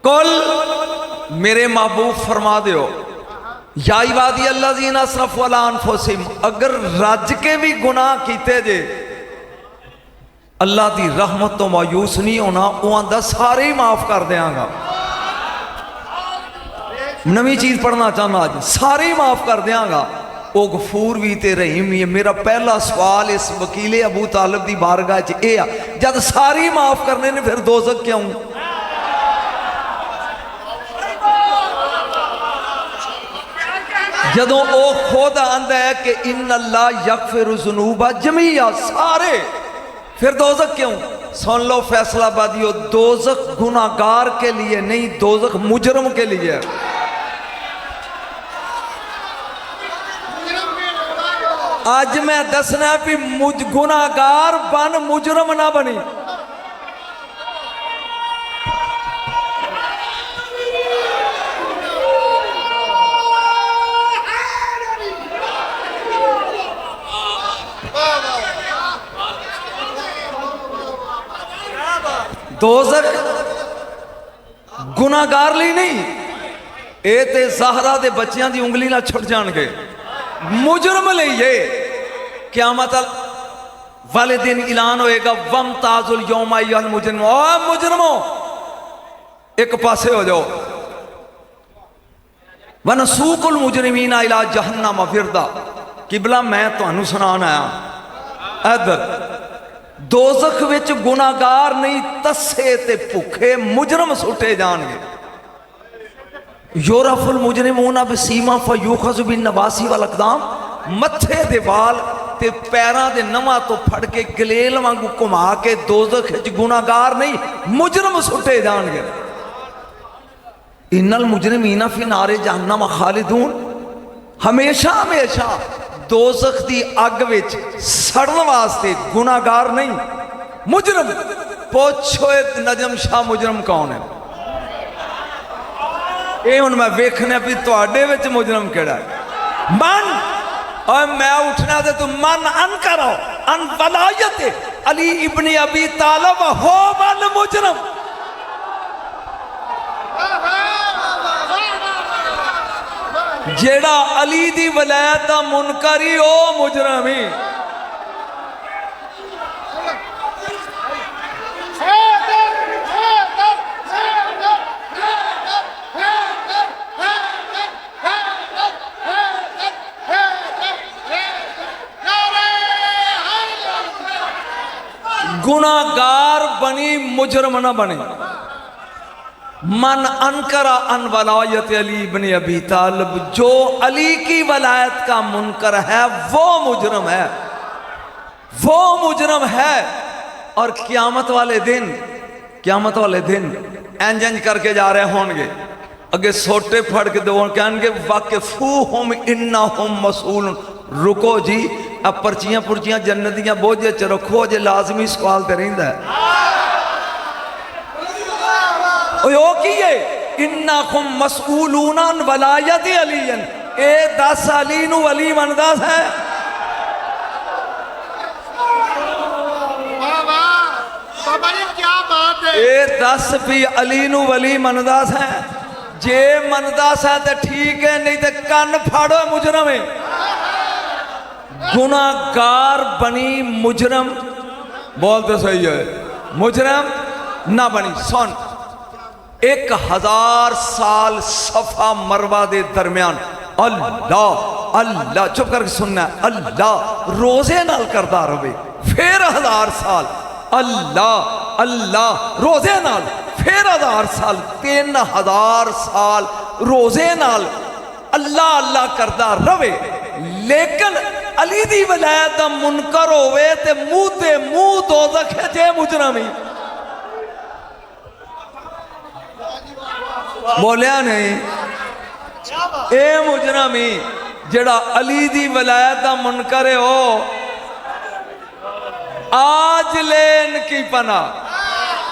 कुल मेरे महबूब फरमा दो या इबादी अल्लज़ीना असरफ़ू अला अनफुसिहिम, अगर रज के भी गुनाह कीते जे अल्लाह की रहमत तो मायूस नहीं होना, वो आंदा सारे ही माफ कर देंगा। नवी चीज पढ़ना चाहना अज, सारे ही माफ कर देंगा। वो गफूर भी ते रहीम भी है। मेरा पहला सवाल इस वकीले अबू तालिब की बारगाह च यह आ, जब सारे ही माफ करने ने फिर दोज़ख क्यों? जदों वो खुद आंदा है कि इन अल्लाह यगफिरु ज़ुनूबा जमीआ, सारे, फिर दोज़ख क्यों? सुन लो फैसलाबादियों, दोज़ख गुनाहगार के लिए नहीं, दोज़ख मुजरम के लिए है। आज मैं दसना भी गुनाहगार बन, मुजरम ना बनी। दोज़ख गुनाहगार ली नहीं, ये ते ज़हरा दे बच्चों की उंगली ना छुट जाएंगे। मुजरम लिए क़यामत वाले दिन ऐलान होएगा, वम ताजुल यौमा अय्युहल मुजरिम, ओ मुजरमो एक पासे हो जाओ, वनसूकुल मुजरिमीना इला जहन्नम विरदा। किबला मैं तुहानू सुनान आया, इधर दोज़ख विच गुनाहगार नहीं, तस्से ते भुखे मुजरम सुटे जाएंगे। योरफुल मुजरिमूना बिसीमा फयूखज़ु बिन नवासी वल अक़दाम, मत्थे दे वाल ते पैरां दे नवां तो फड़ के गलेल वांगू घुमा के दोज़ख विच गुनाहगार नहीं, मुजरम सुटे जाएंगे। इन्नल मुजरिमीना फी नारे जहन्नम खालिदून, हमेशा हमेशा दोज़ख दी अग विच सड़न वास्ते गुनाहगार नहीं, मुजरम। पूछो नजम शाह मुजरम कौन है? ये हुण मैं वेखना भी तुहाडे विच मुजरम केड़ा है। मन और मैं उठना तो तुम मन अन करो अन वलायत अली इब्न अबी तालिब हो मन मुजरम। जेड़ा अली दी वलायत दा मुनकर ही ओ मुजरम ही। गुनाहगार बनी, मुजरम न बने। मन अनकरा अन वलायत अली इब्न अबी तालिब, जो अली की वलायत का मुनकर है वो मुजरम है, वो मुजरम है। और क़यामत वाले दिन इंज इंज करके जा रहे होंगे, अगे सोटे फड़ के दो कहेंगे वाकिफूहुम इन्नहुम मसूलून। रुको जी, अब पर्चियां पुर्चियां जन्नत दियां बोझे च रखो, जे लाजमी सवाल तो रहिंदा है। ओ की है इन्नकुम मसऊलून अन वलायत अलीयन, ए 10 अली नू अली मनदा है। बाबा जी क्या बात है, ए 10 भी अली नू वली मनदा है। जे मनदा है तो ठीक है, नहीं तो कन फाड़ो मुजरम है। गुनाहगार बनी, मुजरम बोलते सही है, मुजरम ना बनी। सुन, 1000 साल सफा मरवा दे दरम्यान अल्लाह अल्लाह, चुप करके सुनना, अल्लाह रोजे नाल करदा रहे, फिर 1000 साल अल्लाह अल्लाह रोजे नाल, फिर 1000 साल, 3000 साल रोजे नाल अल्लाह अल्लाह करदा रहे। लेकिन अली दी वलायत दा मुनकर होवे ते मुंह ते मुंह दोज़ख है, जे मुजरम ही। बोलिया नहीं, ए मुजरम ही जेड़ा अली दी वलायत दा मुनकर है। हो आज लेन की पना,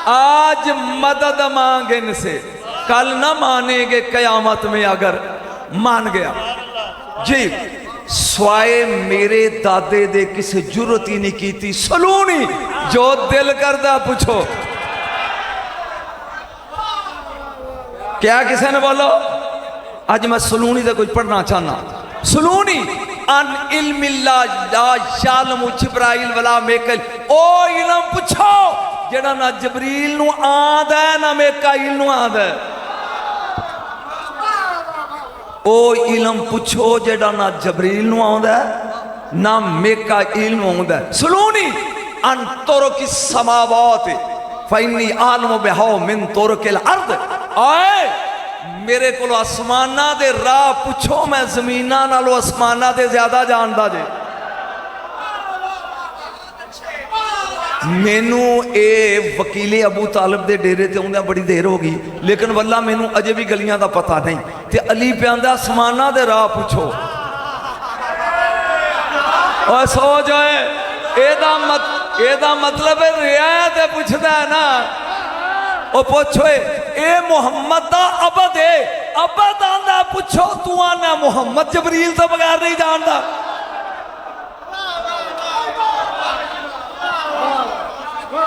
आज मदद मांगे इनसे, कल ना मानेंगे कयामत में अगर मान गया जी। स्वाए मेरे दादे दे किसी जुरत ही नहीं की थी, सलूनी जो दिल करदा पूछो। क्या किसी ने बोलो? अज मैं सलूनी का कुछ पढ़ना चाहना। सलूनी अन इल्मिल्ला ला यालमु जिब्राइल वला मेकल। ओ इलम पूछो जेड़ा ना जबरील नू आंदा है ना मेकाइल नू आंदा है। ओ इलम पूछो जेड़ा ना जबरील नू आंदा है ना मेकाइल नू आंदा है। सलूनी अन तुरुकी समावात फइन्नी आलमु बिहा मिन तुरुकिल अर्द। आए मेरे को आसमाना दे राह पूछो, मैं जमीना नालों आसमाना दे ज्यादा जानदा जे। मैनू ए वकीले अबू तालिब दे डेरे ते आउंदे बड़ी देर हो गई, लेकिन वल्ला मैनू अजे भी गलियां दा पता नहीं। ते अली प्यांदा आसमाना दे राह पूछो। और सो जाए एदा मतलब है रियायत है, पुछदा है ना। ओ पूछो ए मोहम्मद दा अबद है, अबद आंदा पूछो तू आना मोहम्मद जबरील तो बगैर नहीं जानदा।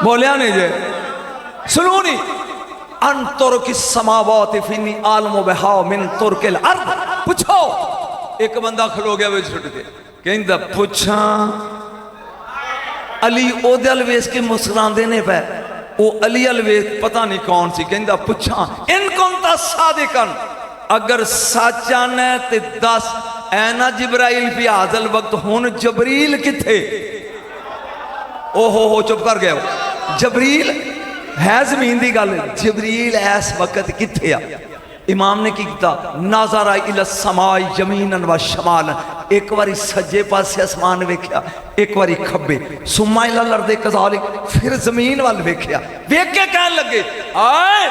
बोलिया नहीं जे। सुनूनी अन तुरुकी समावात फिनी आलमु बिहा मिन तुरुकिल अर्द। पूछो एक बंदा खलो गया वे छुट के कहंदा पूछा अली ओदे अल वेस के मुस्कुरांदे ने पे। वो अली अल वेस पता नहीं कौन सी कहंदा पूछा इन कुंता सादिकन अगर सच्चा ने ते दस ऐना जिब्राइल भी हाजल वक्त हुन जबरील किथे। ओहो चुप कर गया। जबरील है जमीन की गल, जबरील इस वक्त किथे आ। इमाम ने की किया नाज़रा इला समाई यमीनन व शमालन। एक बारी सज्जे पासे आसमान वेख्या, एक बारी खब्बे, सुम्मा इला लर्दे कज़ालिक, फिर जमीन वाल वेख्या। वेख के कहन लगे आए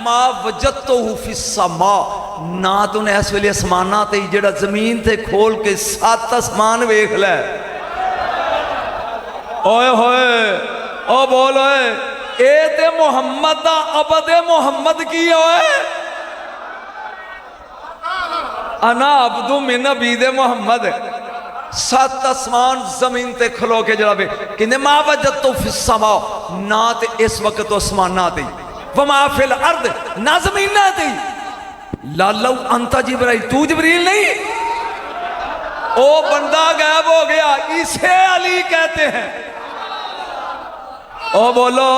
मा वजदतहु फिस समा। ना तो ने इस वेले आसमाना ते जेड़ा जमीन ते खोल के 7 आसमान वेख लै। ओए होए ओ बोल ओए ए ते मुहम्मद दा अबद मुहम्मद की ओए। अना अब्दु मिन अबीदे मुहम्मद। 7 आसमान जमीन ते खलो के जरा वे किने मा वजदतु फिस समा। ना ते इस वक्त तो आसमाना ते वमा फिल अर्द ना जमीन ते। लालू अंता जिब्राइल तू जिब्रील नहीं। ओ बंदा गायब हो गया, इसे अली कहते हैं। ओ बोलो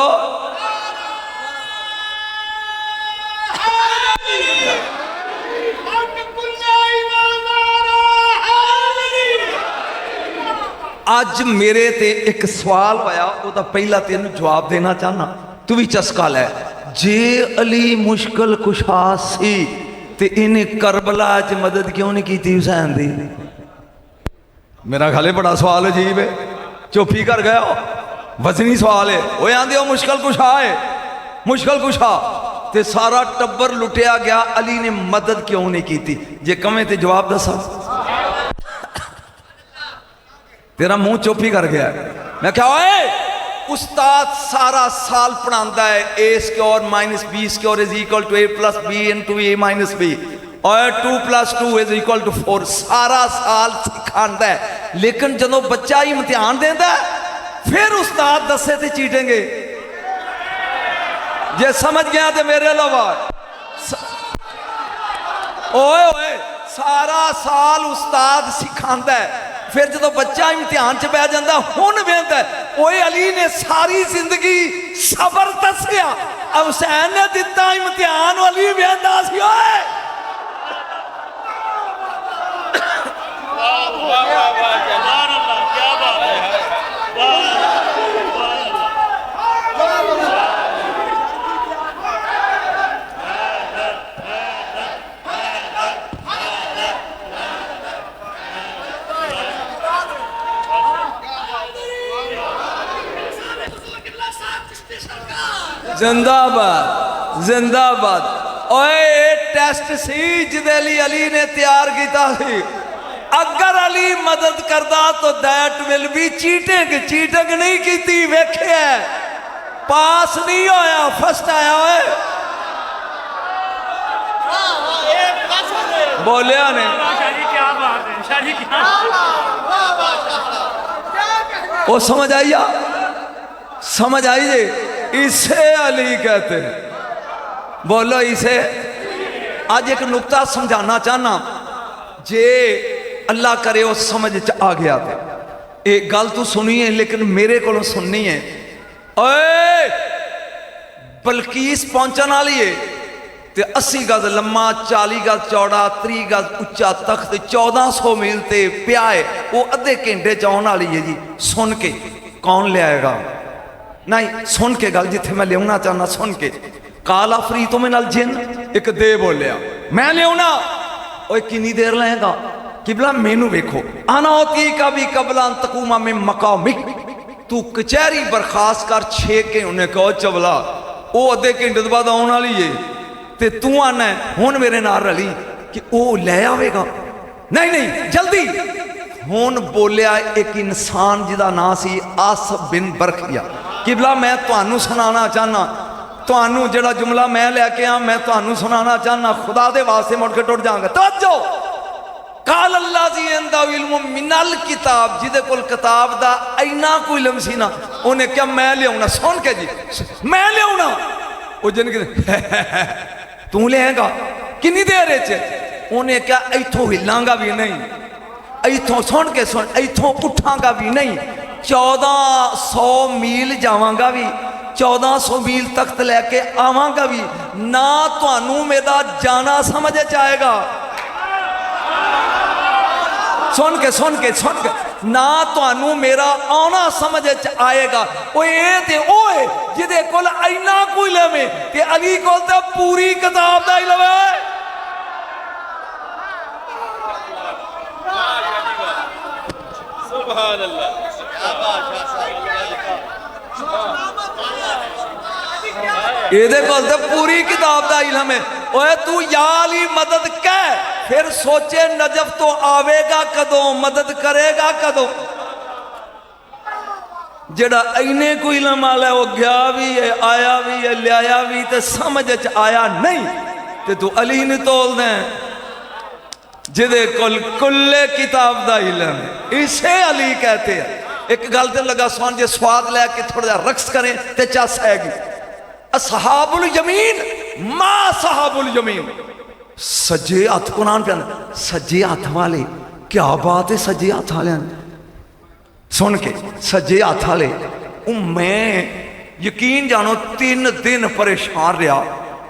अज मेरे ते एक सवाल होया, वो पहला तेन जवाब देना चाहना, तू भी चस्का लै। जे अली मुश्किल कुशा सी ते इन्हें करबला च मदद क्यों नहीं की हुसैन दी? मेरा ख्याल बड़ा सवाल अजीब है, चुप ही कर गया। वजनी सवाल है। वो आंदे हो मुश्किल कुशा है, मुश्किल कुशा ते सारा टब्बर लुटिया गया, अली ने मदद क्यों नहीं की? जे कमें ते जवाब दसा। तेरा मुंह चुप ही कर गया। मैं क्या ओए उस्ताद सारा साल पढ़ाता है A square minus B square is equal to A plus B into A minus B और 2 + 2 इज इक्वल टू 4। सारा साल सिखाता है, लेकिन जदों बच्चा इम्तिहान देता फिर उस्ताद दसे ते चीटेंगे। जे समझ गया तो मेरे अलावा ओए ओए सारा साल उस्ताद सिखाता है, फिर जो बच्चा इम्तिहान च बह जाता हुन वेंदा ओए अली ने सारी जिंदगी सबर दसिया, हुसैन ने दिता इम्तिहान, अली वेंदा सी। ओए जिंदाबाद जिंदाबाद। ओए टेस्ट सी जिदे अली ने तैयार किया सी। अगर अली मदद करता तो that will be cheating. Cheating नहीं की, वेखे पास नहीं होया, फर्स्ट आया। ओए बोलिया ने वो समझ आई, समझ आई जी। इसे अली कहते हैं। बोलो इसे आज एक नुकता समझाना चाहना, जे अल्लाह करे वो समझ च आ गया तो एक गल तू सुनी है लेकिन मेरे को सुननी है। ओए बलकीस पहुंचने वाली है ते 80 गज लम्मा, 40 गज चौड़ा, 30 गज उच्चा तख्त 1400 मील ते पिया है। वो अद्धे घंटे च आने वाली है जी। सुन के कौन ले आएगा? नहीं सुन के गल जिथे मैं लिया चाहना सुन के। काला फ्री तो मैं नाल जिन एक दे बोलिया मैं लिया। ओए किन्नी देर लेगा? किबला मैनू वेखो आना होती का भी कबला तकूमा में मकामिक। तू कचहरी बर्खास्त कर 6 के उन्हें कहो चबला वो अद्धे घंटे तो बाद आने वाली है ते तू आना हुण मेरे नाल रली कि वो ले आवेगा। नहीं नहीं जल्दी। हुण बोलिया एक इंसान जिदा नाम सी आसिफ बिन बरखिया। किबला मैं तुहानू सुनाना चाहना, तुहानू जिहड़ा जुमला मैं लैके आ मैं तुहानू सुनाना चाहना, खुदा दे वास्ते मुड़ के टुट जाऊंगा। तवज्जो। काल अल्लाह जी इंदा इल्म मिनल किताब, जिदे कोल किताब दा इन्ना कोई इल्म सी ना, उन्हें क्या मैं लियाउना? सुन के जी मैं लियाउना। वो जिन तू लेगा किन्नी देर च? उन्हें क्या इथों हिलांगा भी नहीं, इथों सुन के सुन इथों उठांगा भी नहीं, 1400 मील जावांगा भी, 1400 मील तख्त लैके आवांगा भी ना। तुहानू मेरा जाना समझ च आएगा। सुन के ना तुहानू मेरा आना समझ च आएगा। वो ये ते ओए जिदे कोल इन्ना कोई लवे ते अली कोल ते पूरी किताब दा ही लवे। सुभान अल्लाह। ये कोल ते पूरी किताब दा इल्म है। ओए तू या अली मदद कह, फिर सोचे नजफ तो आवेगा कदों, मदद करेगा कदों। जेड़ा इन्ने कोई इल्म वाला है वो गया भी है, आया भी है, लिया भी ते समझ च आया नहीं ते तू अली नहीं तोल दे जिदे कोल कुल्ले किताब दा इल्म है। इसे अली कहते हैं। एक गल ते लगा सुन, जे स्वाद लैके थोड़ा जा रक्स करें ते चस आएगी। असहाबुल यमीन मा असहाबुल यमीन। सज्जे हथ कुरान पे सज्जे हथ वाले, क्या बात है सज्जे हथ वाले। सुन के सज्जे हथ वाले मैं यकीन जानो 3 दिन परेशान रहा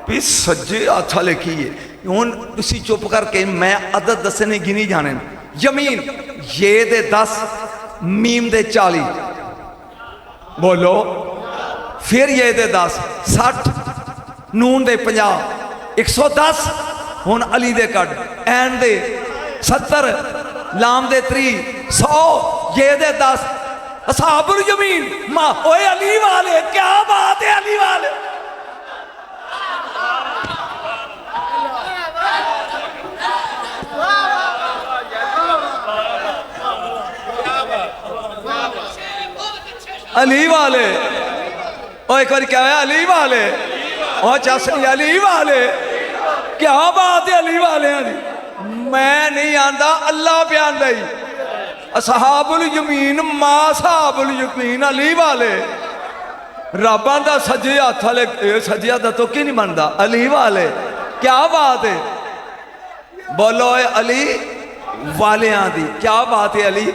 भी सज्जे हथ वाले की है। हुण तुसी चुप करके मैं अदद दसने गिनी जाने। यमीन ये दे 10, मीम दे 40 बोलो, फिर ये दे 10, 60, नून दे 50, 110। हुण अली दे कट एन दे 70, लाम दे 30, 100, ये दे 10। असहाबुल यमीन मां। ओए अली वाले, क्या बात है अली वाले। अली वाले। और एक बार क्या है अली वाले, और चसनी अली वाले, क्या बात है अली वाले। मैं नहीं आंदा अल्लाह पे आंदा ही। असहाबुल यमीन मा असहाबुल यमीन अली वाले। रब आंदा सज्जे हथ वाले, सज्जे हथ तो की नहीं बनता अली वाले। क्या बात है बोलो अली वालियां दी। क्या बात है अली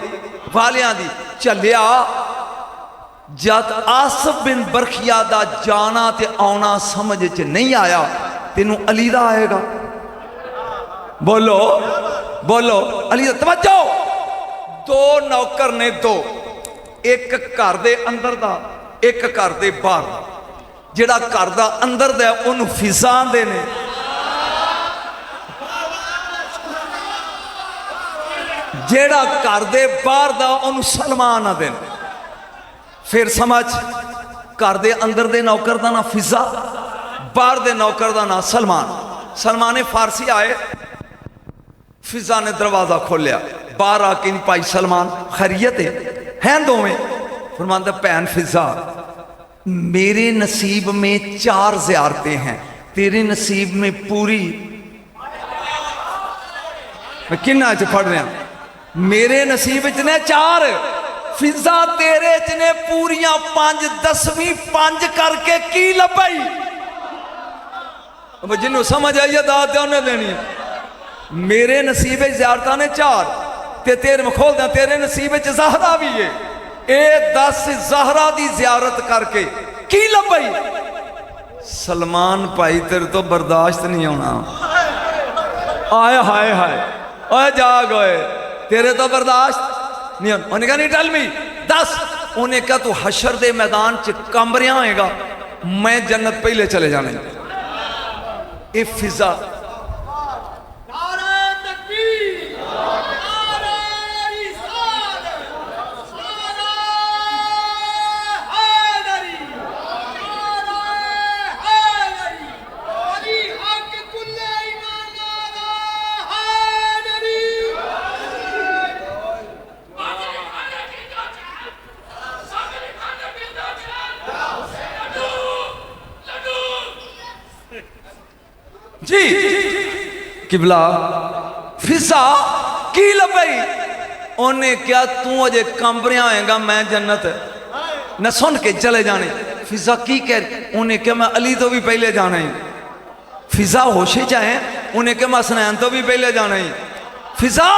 वालियां दी। चलिया जद आसिफ बिन बरखिया दा जाना ते आना समझ च नहीं आया, तेनू अली दा आएगा? बोलो बोलो अली दा। तवज्जो। 2 नौकर ने, 2, एक घर दे अंदर दा, एक घर दे बाहर। जेड़ा घर दा अंदर दा उन्होंने फिजा आंदे ने, जेड़ा घर दे बाहर दा उन्होंने सलमान आंदे ने। फिर समझ, घर दे अंदर दे नौकर दा ना फिजा, बाहर दे नौकर दा ना सलमान। सलमान फारसी आए, फिजा ने दरवाजा खोलिया, बाहर आके भाई सलमान खैरियत है दोवें? फरमांदा भैन फिजा मेरे नसीब में 4 ज़ियारतें हैं, तेरे नसीब में पूरी। मैं किन्ना च पढ़ रहा, मेरे नसीब च ने 4, फिजा तेरे च ने पूरियां 5, 10वीं 5 करके की लभाई। अब जिन्हों समझ आई है दात उन्हें देनी है। मेरे नसीबे ज़ियारतां ने 4 ते तेरे में खोल दिया, तेरे नसीबे च ज़हरा भी है। ए 10 ज़हरा दी ज़ियारत करके की लभई? सलमान भाई तेरे तो बर्दाश्त नहीं होना। आए हाय हाय ओए जाग ओए, तेरे तो बर्दाश्त नहीं होना। उन्हें कहा नहीं टेल मी 10। उन्हें कहा तू हशर दे मैदान च कंबरिया होएगा, मैं जन्नत पहले चले जाने। ये फिजा नारे तकबीर, नारे रिसालत, नारे हैदरी, नारे हैदरी, अली हक कुल्ले ईमान, नारे हैदरी। जी किबला फिजा की लभई? उन्हें क्या तू अजे कंबरिया होएगा, मैं जन्नत न सुन के चले जाने। फिजा की कह? उन्हें क्या मैं अली तो भी पहले जाना ही। फिजा होशे चाहे, उन्हें क्या मैं हसनैन तो भी पहले जाना ही। फिजा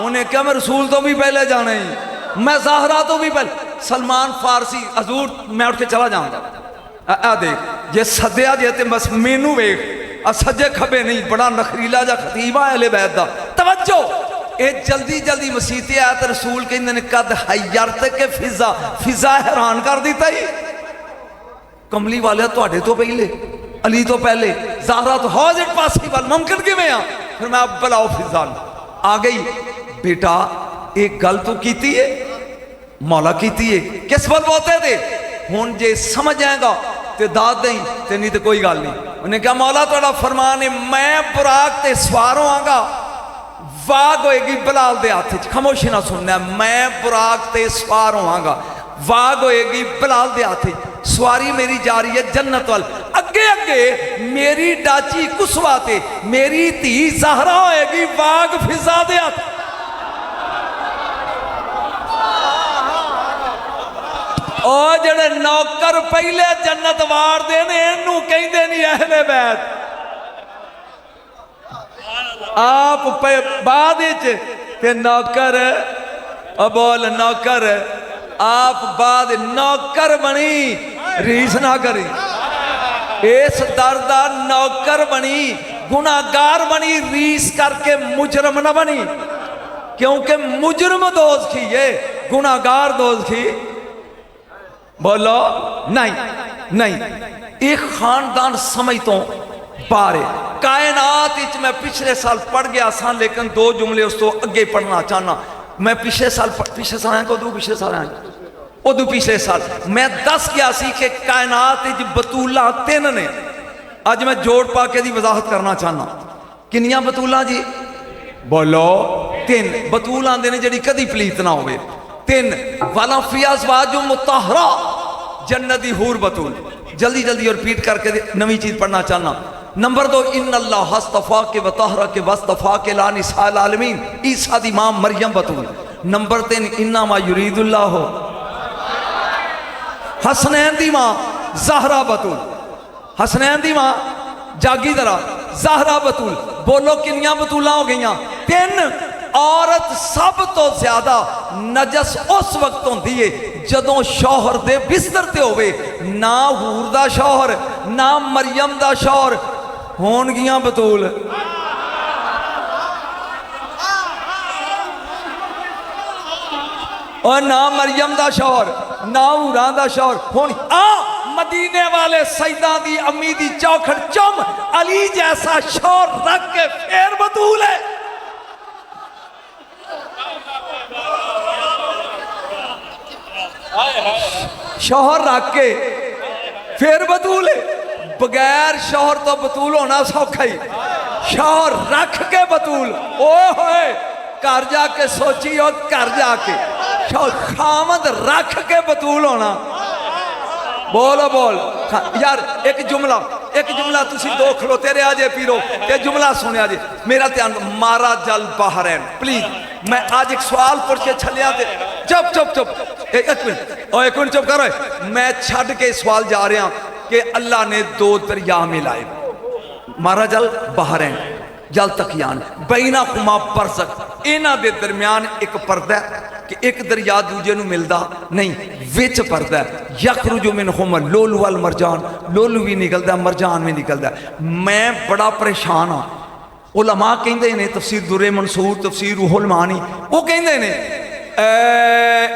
उन्हें क्या मैं रसूल तो भी पहले जाना ही, मैं ज़हरा तो भी पहले। सलमान फारसी हजूर मैं उठ के चला जाऊंगा। आ देख जे सद्या जे ते बस मैनू वेख, सज्जे खबे नहीं, बड़ा नखरीला जा खतीबा अहले बैत दा। तवज्जो ए जल्दी जल्दी मसीते आया तो रसूल कहंदे ने कद हयरत के फिजा, फिजा हैरान कर दिता ही। कमली वाले तुहाडे तो पहले, अली तो पहले, ज़हरा तो हाउ इज इट पॉसिबल, मुमकिन किवें आ? फिर मैं अब बुलाओ फिजा आ गई। बेटा एक गल तो कीती है, मौला कीती है, किस बल बोते थे? हुण जे समझ आएगा ते दाद दें, ते नहीं तो कोई गल नहीं। उन्हें कहा मौला तुहाडा फरमान है, मैं बुराक ते सवार होवांगा, वाग होएगी बिलाल दे हाथ च। खामोशी ना सुनना, मैं बुराक ते सवार होवांगा, वाग होएगी बिलाल दे हाथ च। सवारी मेरी जा रही है जन्नत वाल। अगे अगे मेरी डाची कुसवा ते मेरी धी ज़हरा होएगी, वाग फिजा दे हाथ। और जड़े नौकर पहले जन्नत वार देने इनू कहंदे नहीं अहले बैत। आप बाद ते नौकर बोल नौकर, आप बाद नौकर बनी, रीस ना करी। इस दर दा नौकर बनी, गुनाहगार बनी, रीस करके मुजरम ना बनी। क्योंकि मुजरम दोस्त की ये गुनाहगार दोस्त की। बोलो नहीं नहीं, एक खानदान समझ तो बारे कायनात इच मैं पिछले साल पढ़ गया सा, लेकिन 2 जुमले उस तो अगे पढ़ना चाहना। मैं पिछले साल आया कदू, पिछले साल आया उदू पिछले साल मैं दस गया सी कि कायनात इच बतूला 3 ने। अज मैं जोड़ पा के दी वजाहत करना चाहना। किनिया बतूला जी? बोलो 3 बतूल आंदे ने जड़ी कदी पलीत ना होवे। 3 वाला फियाज वाजो मुताहरा, जन्नती हूर बतूल। जल्दी जल्दी और रिपीट करके नवी चीज पढ़ना चाहना। नंबर 2 इन्नल्लाह हस्तफा के वतहरा के वस्तफा के ला निसाल आलमीन, ईसा दी मां मरियम बतूल। नंबर 3 इन्नमा युरीदुल्लाह हो, हसनैन दी मां ज़हरा बतूल। हसनैन दी मां जागी जरा, ज़हरा बतूल। बोलो किनिया बतूला हो गई? 3। औरत सब तो ज्यादा नजस उस वक्त होती है जदों शौहर दे बिस्तर ते होवे। ना हूर दा शौहर ना मरियम दा शौहर होणगियां बतूल। और ना मरियम दा शौहर ना हूरां दा शौहर होण। मदीने वाले सईदा दी अम्मी दी चौखट चुम अली जैसा शौहर रख के फिर बतूल है। शौहर रख के फिर बतूल है। बगैर शौहर तो बतूल होना सौखा ही, शौहर रख के बतूल। ओ होए घर जाके सोची, और घर जाके खामद रख के बतूल होना। बोलो बोल यार, एक जुमला तुसी 2 खलोते रहा जे पीरो, ये जुमला सुनिया जे मेरा ध्यान। मारा जल बहरैन प्लीज। मैं आज एक सवाल पूछ के छलिया ते चुप चुप चुप एक मिनट चुप करो। मैं छड़ के सवाल जा रहा कि अल्लाह ने 2 दरिया मिलाए। मारा जल बहरैन जल तकियान बैना कुमा बरज़ख, इन्हां दे दरम्यान एक पर्दा कि एक दरिया दूजे नूं मिलदा नहीं, विच पर्दा यखरुजु मिनहुम लोलु वल मरजान, लोलू भी निकलदा मरजान भी निकलदा। मैं बड़ा परेशान हाँ। उलमा कहंदे ने तफसीर दुर्रे मंसूर तफसीर रूहुल मानी, वो कहंदे ने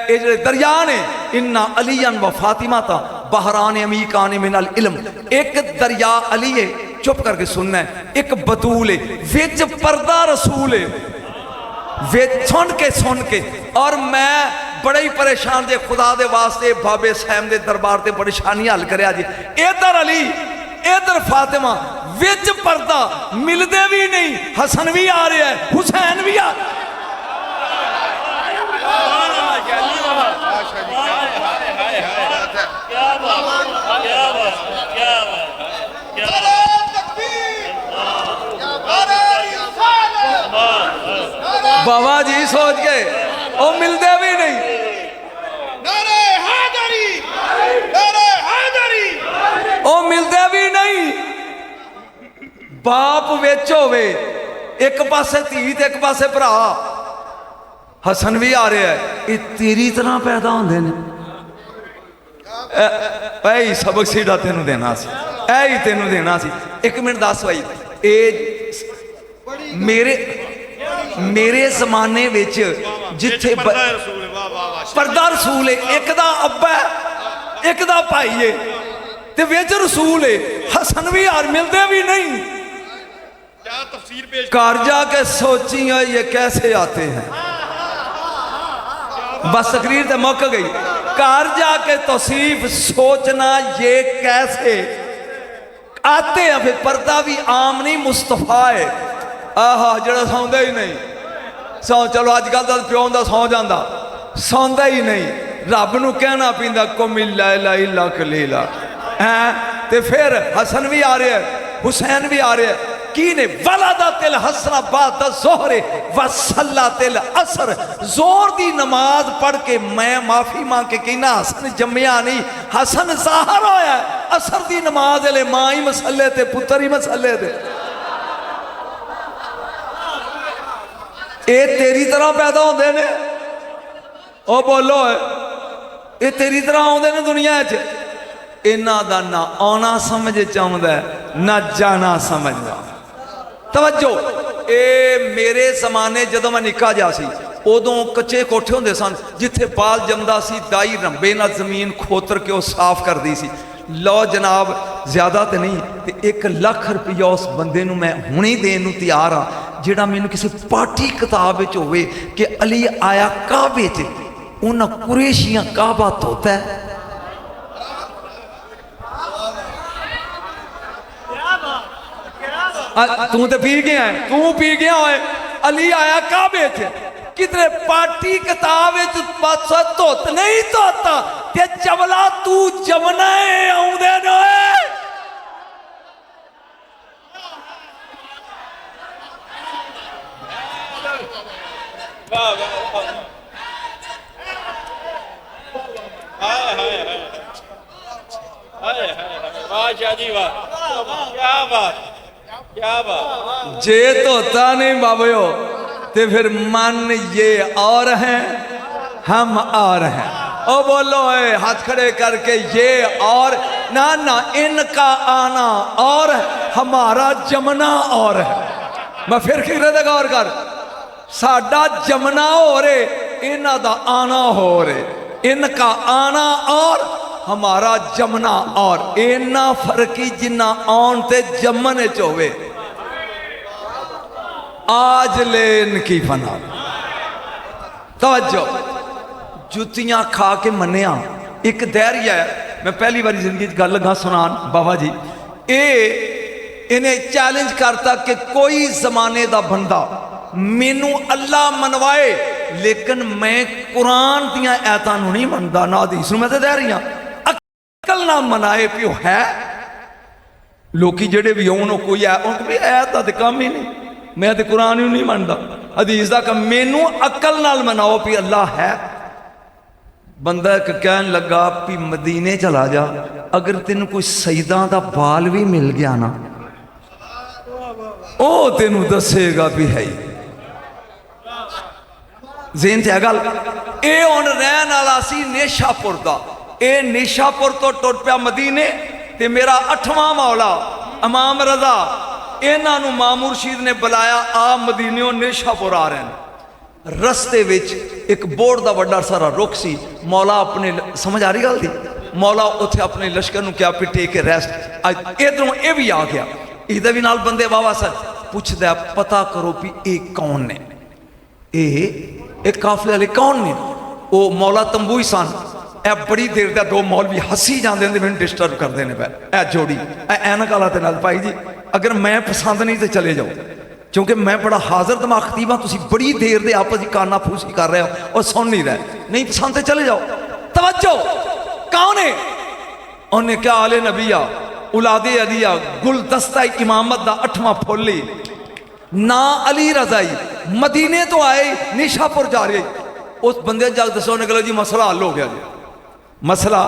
ये जो दरिया ने इन्ना अलियन व फातिमा था बहरान अमीकान मिनल इल्म, एक दरिया अली है चुप करके सुनना है, एक बतूल है विच पर्दा रसूल है, वे सुन के और मैं बड़े ही परेशान जे खुदा दे वास्ते बाबे सैम दे दरबार ते परेशानी हल करया जी। इधर अली इधर फातिमा विच पर्दा मिलदे भी नहीं, हसन भी आ रहा है हुसैन भी आ बाबा जी सोच के वो मिलते भी नहीं। नारे हैदरी, नारे हैदरी, वो मिलते भी नहीं। बाप विच होवे, एक पासे धी ते एक पासे भरा, हसन भी आ रहा है, ये तेरी तरह पैदा होंदे ने। ऐ सबक सीधा तेनू देना सी, ऐ ही तेनू देना सी। एक मिनट दस भाई, ए मेरे जमाने विच जिथे पर्दा रसूल है, एक दा अब्बा है एक दा भाई है ते विच रसूल है, हसन भी यार मिलते भी नहीं। घर जाके सोची ये कैसे आते हैं, बस तकरीर तो मुक गई। घर जाके तौसीफ सोचना ये कैसे आते हैं। फिर पर्दा भी आम नहीं मुस्तफा है, आहा जरा सौंदा ही नहीं सौ, चलो अजकल तो प्यो का सौ जाता, सौंदा ही नहीं, रब नूं कहना पींदा कुमिल ला इलाहा इल्ला कलीला है। ते फिर हसन भी आ रहा है हुसैन भी आ रहा है, की ने वलादा तिल हसना बाद ज़ोहरे वसल्ला तिल असर, जोर दी नमाज पढ़ के मैं माफी मांग के कहना हसन जम्मिया नहीं, हसन ज़ाहिर होया, असर दी नमाज ले मां ही मसले ते पुत्र ही मसले ते। ये तेरी तरह पैदा होंदे ने, ओ बोलो ये तेरी तरह आउंदे ने दुनिया च। इन्हां दा ना आना समझ च आउंदा है ना जाना समझदा। तवज्जो, ये मेरे जमाने जदों मैं निक्का जा सी उदों कच्चे कोठे होंदे सन, जिथे बाल जमदा सी दाई रंबे नाल जमीन खोतर के वो साफ करदी सी। लो जनाब ज्यादा तो नहीं ते 1 लाख रुपया उस बंदे नूं मैं हुणे देन नूं तैयार हाँ, जिहड़ा मैनूं किसी पाठी किताब विच होवे कि अली आया काबे च, उन्हां कुरैशियां काबा धोता है। तू तो पी गया है, तू पी गया है, अली आया काबे च, कितने पाठी किताब बस धुत नहीं धोता ते चवला तू जमना है आउंदे ने। जे धोता नहीं बाबो ते फिर मन ये और हैं हम और हैं। ओ बोलो हाथ खड़े करके ये और ना ना, इनका आना और हमारा जमना और है। मैं फिर खिरे गौर कर, साडा जमना हो रे, इन्हां दा आना हो रे, इनका आना और हमारा जमना और, इन्ना फर्क ही जिन्ना आन ते जमन च होवे। आज ले इनकी फना तवज्जो, जुतियां खा के मनिया एक धैर्य है। मैं पहली बार जिंदगी गल लगा सुनान बाबा जी, इन्हें चैलेंज करता कि कोई जमाने का बंदा मैनू अल्लाह मनवाए लेकिन मैं कुरान दियां ऐतां नूं नहीं मनदा, ना हदीस नूं। मैं तो धैर्य अकल ना मनाए पिओ है। लोकी जेड़े भी आउण कोई ऐत दा ते काम ही नहीं, मैं तो कुरान ही नहीं मानता, हदीस का कम। मैनू अकल नाल मनाओ भी अल्लाह है। बंदा एक कहन लगा भी मदीने चला जा, अगर तेन कोई सईदा का बाल भी मिल गया ना, ਉਹ ਤੈਨੂੰ ਦੱਸੇਗਾ ਵੀ ਹੈ ਹੀ ਜ਼ੇਨ 'ਚ ਹੈ ਗੱਲ। ਇਹ ਹੁਣ ਰਹਿਣ ਵਾਲਾ ਸੀ ਨੇਸ਼ਾਪੁਰ ਦਾ। ਇਹ ਨੇਸ਼ਾਪੁਰ ਤੋਂ ਟੁਰ ਪਿਆ ਮਦੀਨੇ ਤੇ ਮੇਰਾ 8ਵਾਂ ਮੌਲਾ ਇਮਾਮ ਰਜ਼ਾ ਇਹਨਾਂ ਨੂੰ ਮਾਂ ਮੁਰਸ਼ਿਦ ਨੇ ਬੁਲਾਇਆ, ਆ ਮਦੀਨਿਓਂ ਨੇਸ਼ਾਪੁਰ ਆ ਰਹੇ ਨੇ। ਰਸਤੇ ਵਿੱਚ ਇੱਕ ਬੋੜ ਦਾ ਵੱਡਾ ਸਾਰਾ ਰੁੱਖ ਸੀ। ਮੌਲਾ ਆਪਣੇ ਸਮਝ ਆ ਰਹੀ ਗੱਲ ਦੀ, ਮੌਲਾ ਉੱਥੇ ਆਪਣੇ ਲਸ਼ਕਰ ਨੂੰ ਕਿਹਾ ਵੀ ਟੇਕ ਕੇ ਰੈਸਟ। ਅੱਜ ਇਧਰੋਂ ਇਹ ਵੀ ਆ ਗਿਆ, ਇਹਦੇ ਵੀ ਨਾਲ ਬੰਦੇ ਵਾਵਾ ਸਨ। ਪੁੱਛਦਾ ਪਤਾ ਕਰੋ ਵੀ ਇਹ ਕੌਣ ਨੇ, ਇਹ ਕਾਫਲੇ ਵਾਲੇ ਕੌਣ ਨੇ। ਉਹ ਮੌਲਾ ਤੰਬੂ ਹੀ ਸਨ। ਇਹ ਬੜੀ ਦੇਰ ਦਾ ਦੋ ਮੌਲਵੀ ਹੱਸੀ ਜਾਂਦੇ ਨੇ, ਮੈਨੂੰ ਡਿਸਟਰਬ ਕਰਦੇ ਨੇ। ਇਹ ਜੋੜੀ ਐਨਕ ਵਾਲਾ ਤੇ ਨਾਲ ਭਾਈ ਜੀ, अगर मैं पसंद नहीं तो चले जाओ, क्योंकि मैं बड़ा हाजिर दिमाग खतीब हाँ। तुम बड़ी देर दे आपस काना फूसी कर रहे हो और सुन नहीं रहे। नहीं पसंद तो चले जाओ। तवज्जो, कौन है? उन्हें क्या आले नबिया उलादे अलिया गुलदस्ता इमामत दा 8वां फुल ना अली रजाई मदीने तो आए निशापुर जा रहे। उस बंदे जग दसो निकलो जी मसला हल हो गया जी, मसला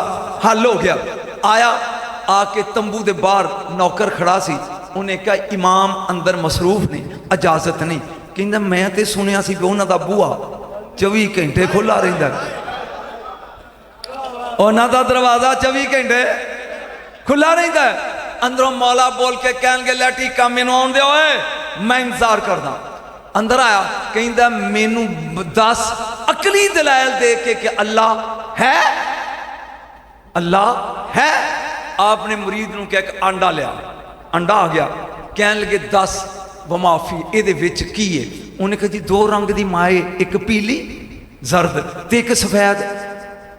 हल हो गया। आया आके तंबू दे बाहर नौकर खड़ा सी। उन्हें कहा इमाम अंदर मसरूफ ने, इजाजत नहीं। कहता मैं तो सुनिया सी उन्होंने दा बूहा 24 घंटे खुला रहिंदा, उन्होंने दा दरवाजा 24 घंटे खुला रहिंदा। अंदरों मौला बोल के कहणगे लैटी काम मैनू आउण दे, मैं इंतजार करदा। अंदर आया, कहता मैनू 10 अकली दलाइल दे के अल्लाह है, अल्लाह है। आपने मुरीद नूं कहा कि अंडा लिया, अंडा आ गया। कह लगे 10 वमाफी ये की है। उन्हें कहा जी 2 रंग की माए, एक पीली जर्द ते एक सफेद।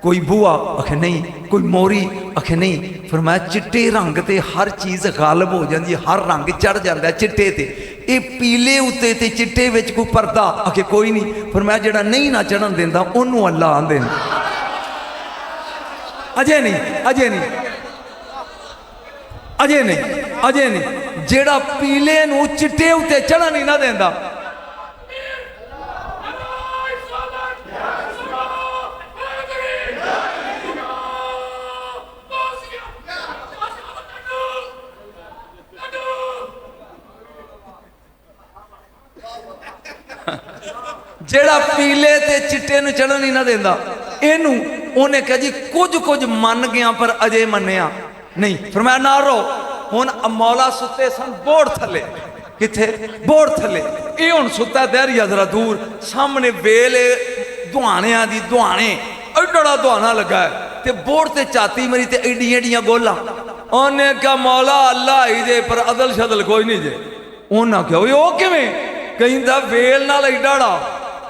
कोई बूआ आखे नहीं, कोई मोरी आखे नहीं। फिर मैं चिट्टे रंग ते हर चीज़ गालब हो जाती, हर रंग चढ़ जाता है चिट्टे ते। ये पीले उत्ते ते चिट्टे विच कोई पर्दा आखे कोई नहीं। फिर मैं जड़ा नहीं ना चढ़न देंदा उन्होंने अल्लाह आंदे ने। अजे नहीं, अजे नहीं, अजे नहीं, अजे नहीं। जेड़ा पीले नू चिट्टे उत्ते चढ़न ही ना देंदा। जेड़ा पीले ते चिट्टे नू चढ़न ही ना देंदा, इनू उन्हें कहा जी कुछ कुछ मन गया पर अजे मन्निया नहीं। फिर मैं ना रो हुण मौला सुते सन बोड़ थले, किथे बोड़ थले। ये हुण सुता दहरिया जरा दूर, सामने वेले दुआणियां दी दुआणे एडा दुआना लगा है ते बोड़ ते चाती मेरी ते एडियां एडियां गोला। उन्हें कहा मौला अल्लाह ही जे पर अदल शदल कोई नहीं जे। उन्हें कहा वो किवें? कहंदा वेल नाल एडाड़ा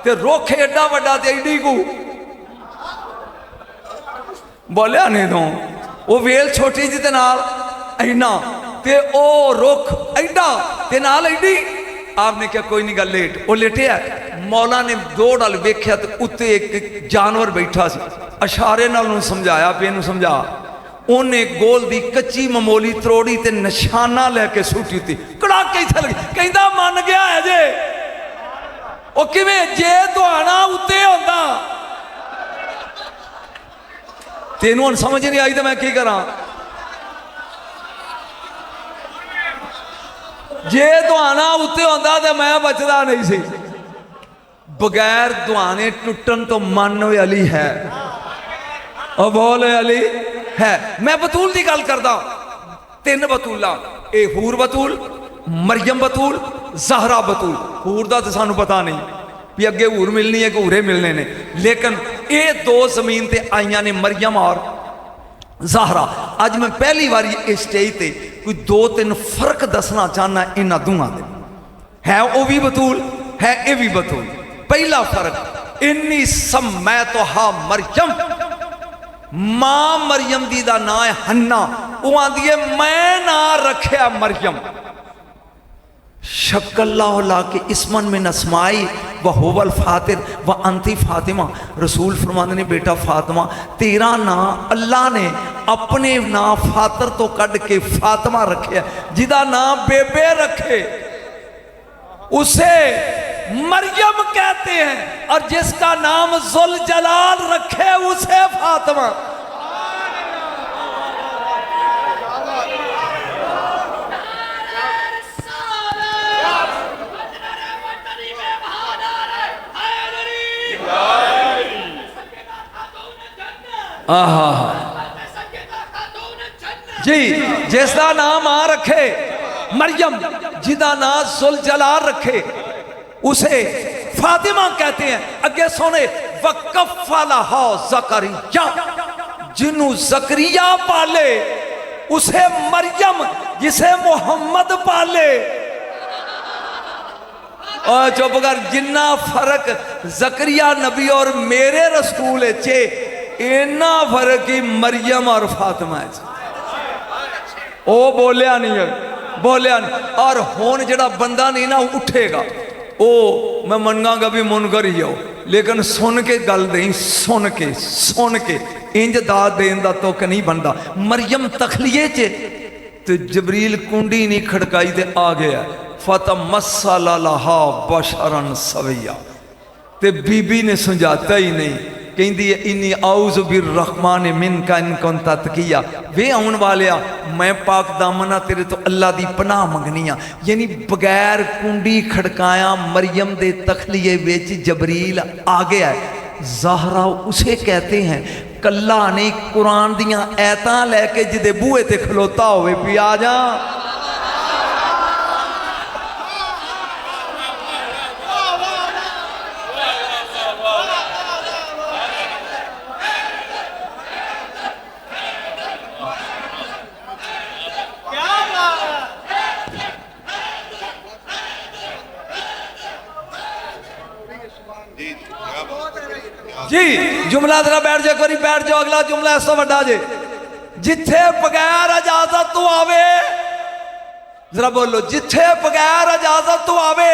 ते रुख एडा वड्डा ते एडी को बोलिया नहीं दो। वो वेल छोटी जी ते नाल इना ते ओ रुख एडा ते नाल एडी। आपने क्या कोई नहीं गल लेट। वो लेटिया, मौला ने 2 डाल वेख्या ते उत्ते एक जानवर बैठा सी। इशारे नाल उन्हें समझाया पे इनू समझा। उन्हें गोल दी कच्ची ममोली त्रोड़ी ते निशाना लैके सुटी थी, कड़ाके ही लगी। कहंदा मन गया है जे। ओ किवें? जे दुआना उत्ते होंदा तेनू हुण समझ नहीं आई तो मैं की करा। जे दुआना उत्ते होंदा तो मैं बचदा नहीं सी। बगैर दुआने टुटन तो मन अली है, और बोल अली है। मैं बतूल की गल करदा। 3 बतूला, ए हूर बतूल, मरियम बतूल, ज़हरा बतूल। हूर दा तो सानू पता नहीं भी अगे हूर मिलनी है कि हूरे मिलने ने, लेकिन ये 2 जमीन ते आईयां ने, मरियम और ज़हरा। अज मैं पहली बार इस स्टेज ते कोई 2-3 फर्क दसना चाहना इन्हां दूहां दे। है वो भी बतूल, है ये भी बतूल। पहला फर्क, इन्नी समय तो हा मरियम, मां मरियम दी दा नाम है हन्ना। वो आंदी है मैं ना रखिया मरियम, शक्ला के इसमन में नसमाई व होवल फातिर व अंति फातिमा। रसूल फरमाते ने बेटा फातिमा तेरा नाम अल्लाह ने अपने नाम फातर तो कट के फातिमा रखे, जिदा नाम बेबे रखे उसे मरियम कहते हैं, और जिसका नाम जुल जलाल रखे उसे फातिमा। आहा जी, जिसका नाम आ रखे मरियम, जिदा नाम सुलजलाल रखे, उसे फातिमा कहते हैं। अगे सोने वकफ़लहा ज़करिया, जिन्हों ज़करिया पाले उसे मरियम, जिसे मोहम्मद पाले। और चुप कर, जिन्ना फर्क ज़करिया नबी और मेरे रसूल चे, इन्ना फर्क ही मरियम और फातिमा च। ओ बोलिया नहीं है, बोलिया नहीं। और हुण जड़ा बंदा नहीं ना उठेगा, ओ मैं मनगांगा भी मुनकर ही हो, लेकिन सुन के गल नहीं, सुन के इंज दाद देन दा तुक नहीं बनता। मरियम तखलिए च ते जबरील कुंडी नहीं खड़काई ते आ गया, फतमस्सला लहा बशरन सविया, ते बीबी ने समझाता ही नहीं, कहती है इन्नी आउज़ु बिर्रहमान मिनका इन कुंता तकिया, वे आउन वालिया मैं पाक दामना तेरे तो अल्लाह दी पनाह मंगनी आ। यानी बगैर कुंडी खड़काया मरियम दे तखलिए विच जबरील आ गया। ज़हरा उसे कहते हैं, कल्ला नहीं कुरान दियां ऐतां लैके जिदे बूहे ते खलोता होवे भी आ जा। जी जुमला जरा बैठ जाओ, कोई बैठ जाओ, अगला जुमला इस तो वड्डा जे, जिथे बगैर इजाजत तो आवे, जरा बोलो, जिथे बगैर इजाजत तो आवे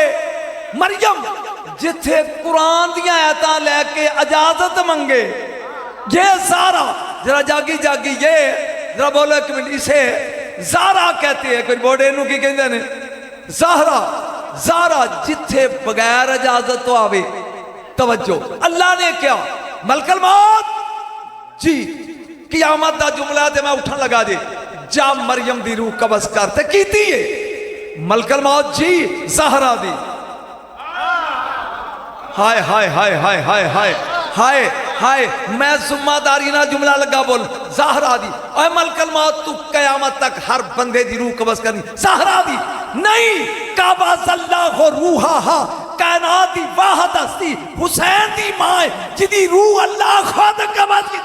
मरियम, जिथे कुरान दियां आयतां लैके इजाजत मंगे ये ज़ारा। जरा जागी जागी ये जरा बोलो एक मिनट, इसे ज़ारा कहते हैं। कोई बोर्ड इनू की कहते हैं? ज़हरा। ज़ारा जिथे बगैर इजाजत तो आवे। तवज्जो, अल्लाह ने क्या मलकल मौत जी कियामत दा जुमला ते मैं उठन लगा जे, जा मरियम दी रूह कब्ज़ करते कीती है मलकल मौत जी ज़हरा दी। हाय हाय हाय हाय हाय हाय हाय हाय, मैं जुम्मेदारी ना जुमला लगा बोल ज़हरा दी। ओए मलकल मौत तू कयामत तक हर बंदे दी रूह कब्ज़ करनी, ज़हरा दी नहीं। कब्ज़ल्लाहु रूहा, कायनात दी वाहिद हस्ती हुसैन दी मां जिदी रूह अल्लाह खुद कब्ज़ की।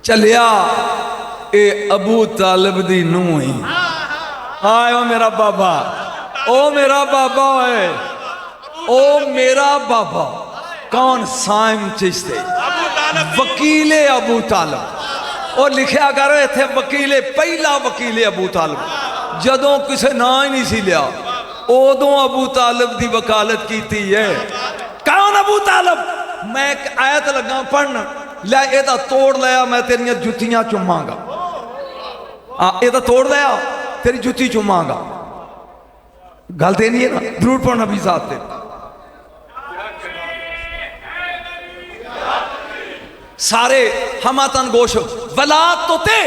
चलिया ए अबू तालिब दी नूह ही। हाय ओ मेरा बाबा, ओ मेरा बाबा है, ओ मेरा बाबा। कौन? साइम चिश्ती, वकीले अबू तालिब। ओ लिखा करो इत्थे वकीले, पहला वकीले अबू तालिब। जदों किसे ना ही नहीं सी लिया उदों अबू तालिब दी वकालत की है। कौन अबू तालिब? मैं एक आयत लगा पढ़न, लै एदा तोड़ लिया मैं तेरियां जुत्तियां चुमांगा। एदा तोड़ लिया तेरी जुत्ती चुमांगा। गल तो नहीं है ना, जरूर पढ़ना भी साथ ते। सारे हमातन गोश वला तोते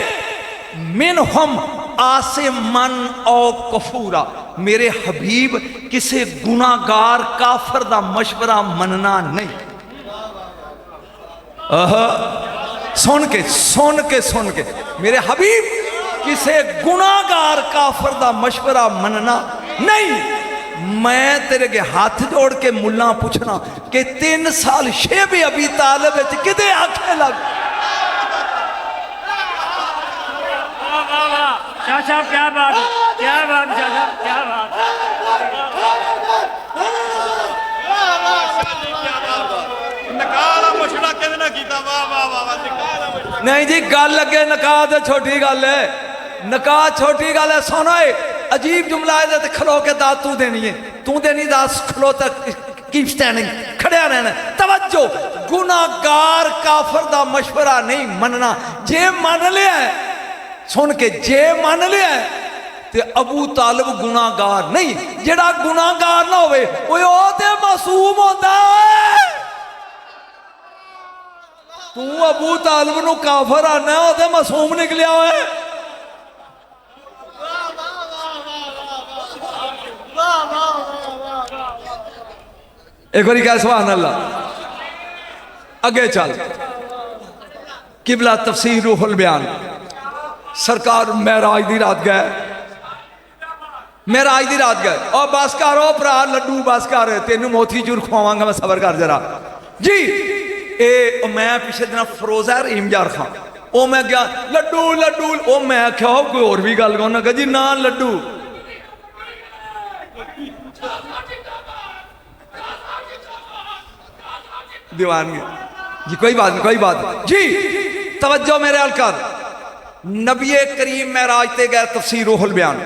मिन हम आसे मन ओ कफूरा। मेरे हबीब किसे गुनागार काफर दा मशवरा मनना नहीं। सुन के मेरे हबीब किसे गुनाहगार काफर दा मशवरा मनना नहीं। मैं तेरे के हाथ जोड़ के मुल्ला पूछना कि 3 साल शेब अबी तालिब किदे आखे लग। चाचा क्या बात, क्या बात चाचा, क्या बात। नहीं जी गल लगे नकाह तो छोटी गल है, नकाह छोटी गल है। सुनो अजीब जुमला है, खलो के दात तू देनी है, तू देनी दात खलो तक कीप स्टैंडिंग, खड़िया रहना। तवज्जो, गुनाहगार काफर दा मशवरा नहीं मनना। जे मन लिया सुन के, जे मन लिया ते अबू तालिब गुनाहगार नहीं, जेड़ा गुनाहगार ना होवे ओ ते मासूम होंदा है। तू अबू तालिब नू काफर आना ओ ते मासूम निकलिया है। एक बार क्या सुभान अल्लाह। अगे चल किबला तफसीर रूहुल बयान सरकार महराज दी रात गए, महराज दी रात गए और बस कर ओ भरा लड्डू बस कर, तेनू मोती चूर खवावांगा मैं, सबर कर जरा जी। ए मैं पिछले दिन फरोजा रहीम यार खां ओ मैं गया लड्डू लड्डू ओ मैं आख्या कोई और भी गल कौन कहा जी ना लड्डू दीवानगी जी कोई बात नहीं कोई बात नहीं जी। तवज्जो मेरे अलकर नबी करीम महराज ते गए तफसीर रूहुल बयान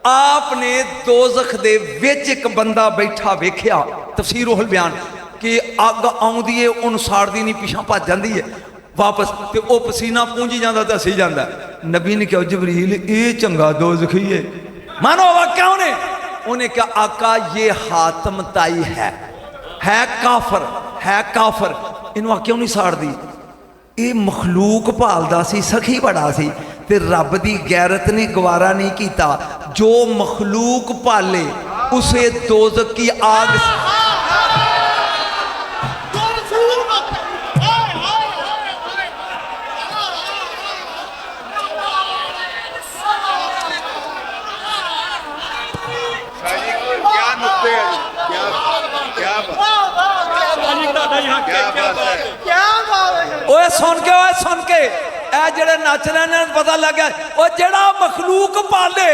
आपने दोज़ख दे विच एक बंदा बैठा वेख्या तफसीर रूहुल बयान कि अग आउंदी है उन साड़दी नहीं पिछा भज जाती है वापस ते ओ पसीना पूंजी जाता तो हसी जाता। नबी ने कहा जबरील ये चंगा दोज़खी है मानो वाक्या उन्हें क्या आका ये हातम ताई है काफर इन्हों क्यों नहीं साड़दी ये मखलूक भालदा सी सखी बड़ा सी ते रब दी गैरत ने गवारा नहीं किया जो मखलूक पाले उसे दोज़ख की आग सुन के जेड़े नच रहे ने पता लग गया जेड़ा मखलूक पाले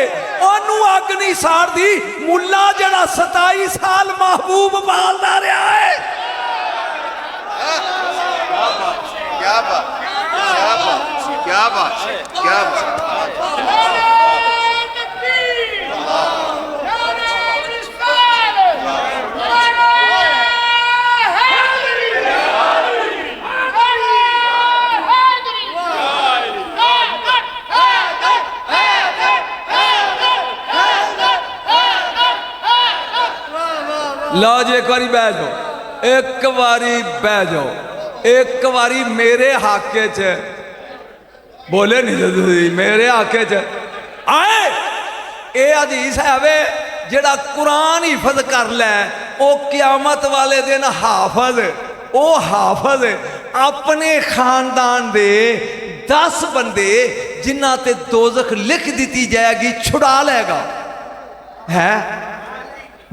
ओनू अग नहीं साड़दी मुल्ला जेड़ा 27 साल महबूब पालदा रहा है। क्या बात क्या बात क्या बात क्या बात लो जी एक बारी बह जाओ एक बारी बह जाओ एक बारी मेरे हाके च बोले नहीं मेरे हाके च आए ये हदीस है वे जेड़ा कुरान हिफज कर लै ओ क्यामत वाले दिन हाफज ओ हाफज अपने खानदान दे 10 बंदे जिन्हां ते दोज़ख लिख दी जाएगी छुड़ा लेगा है।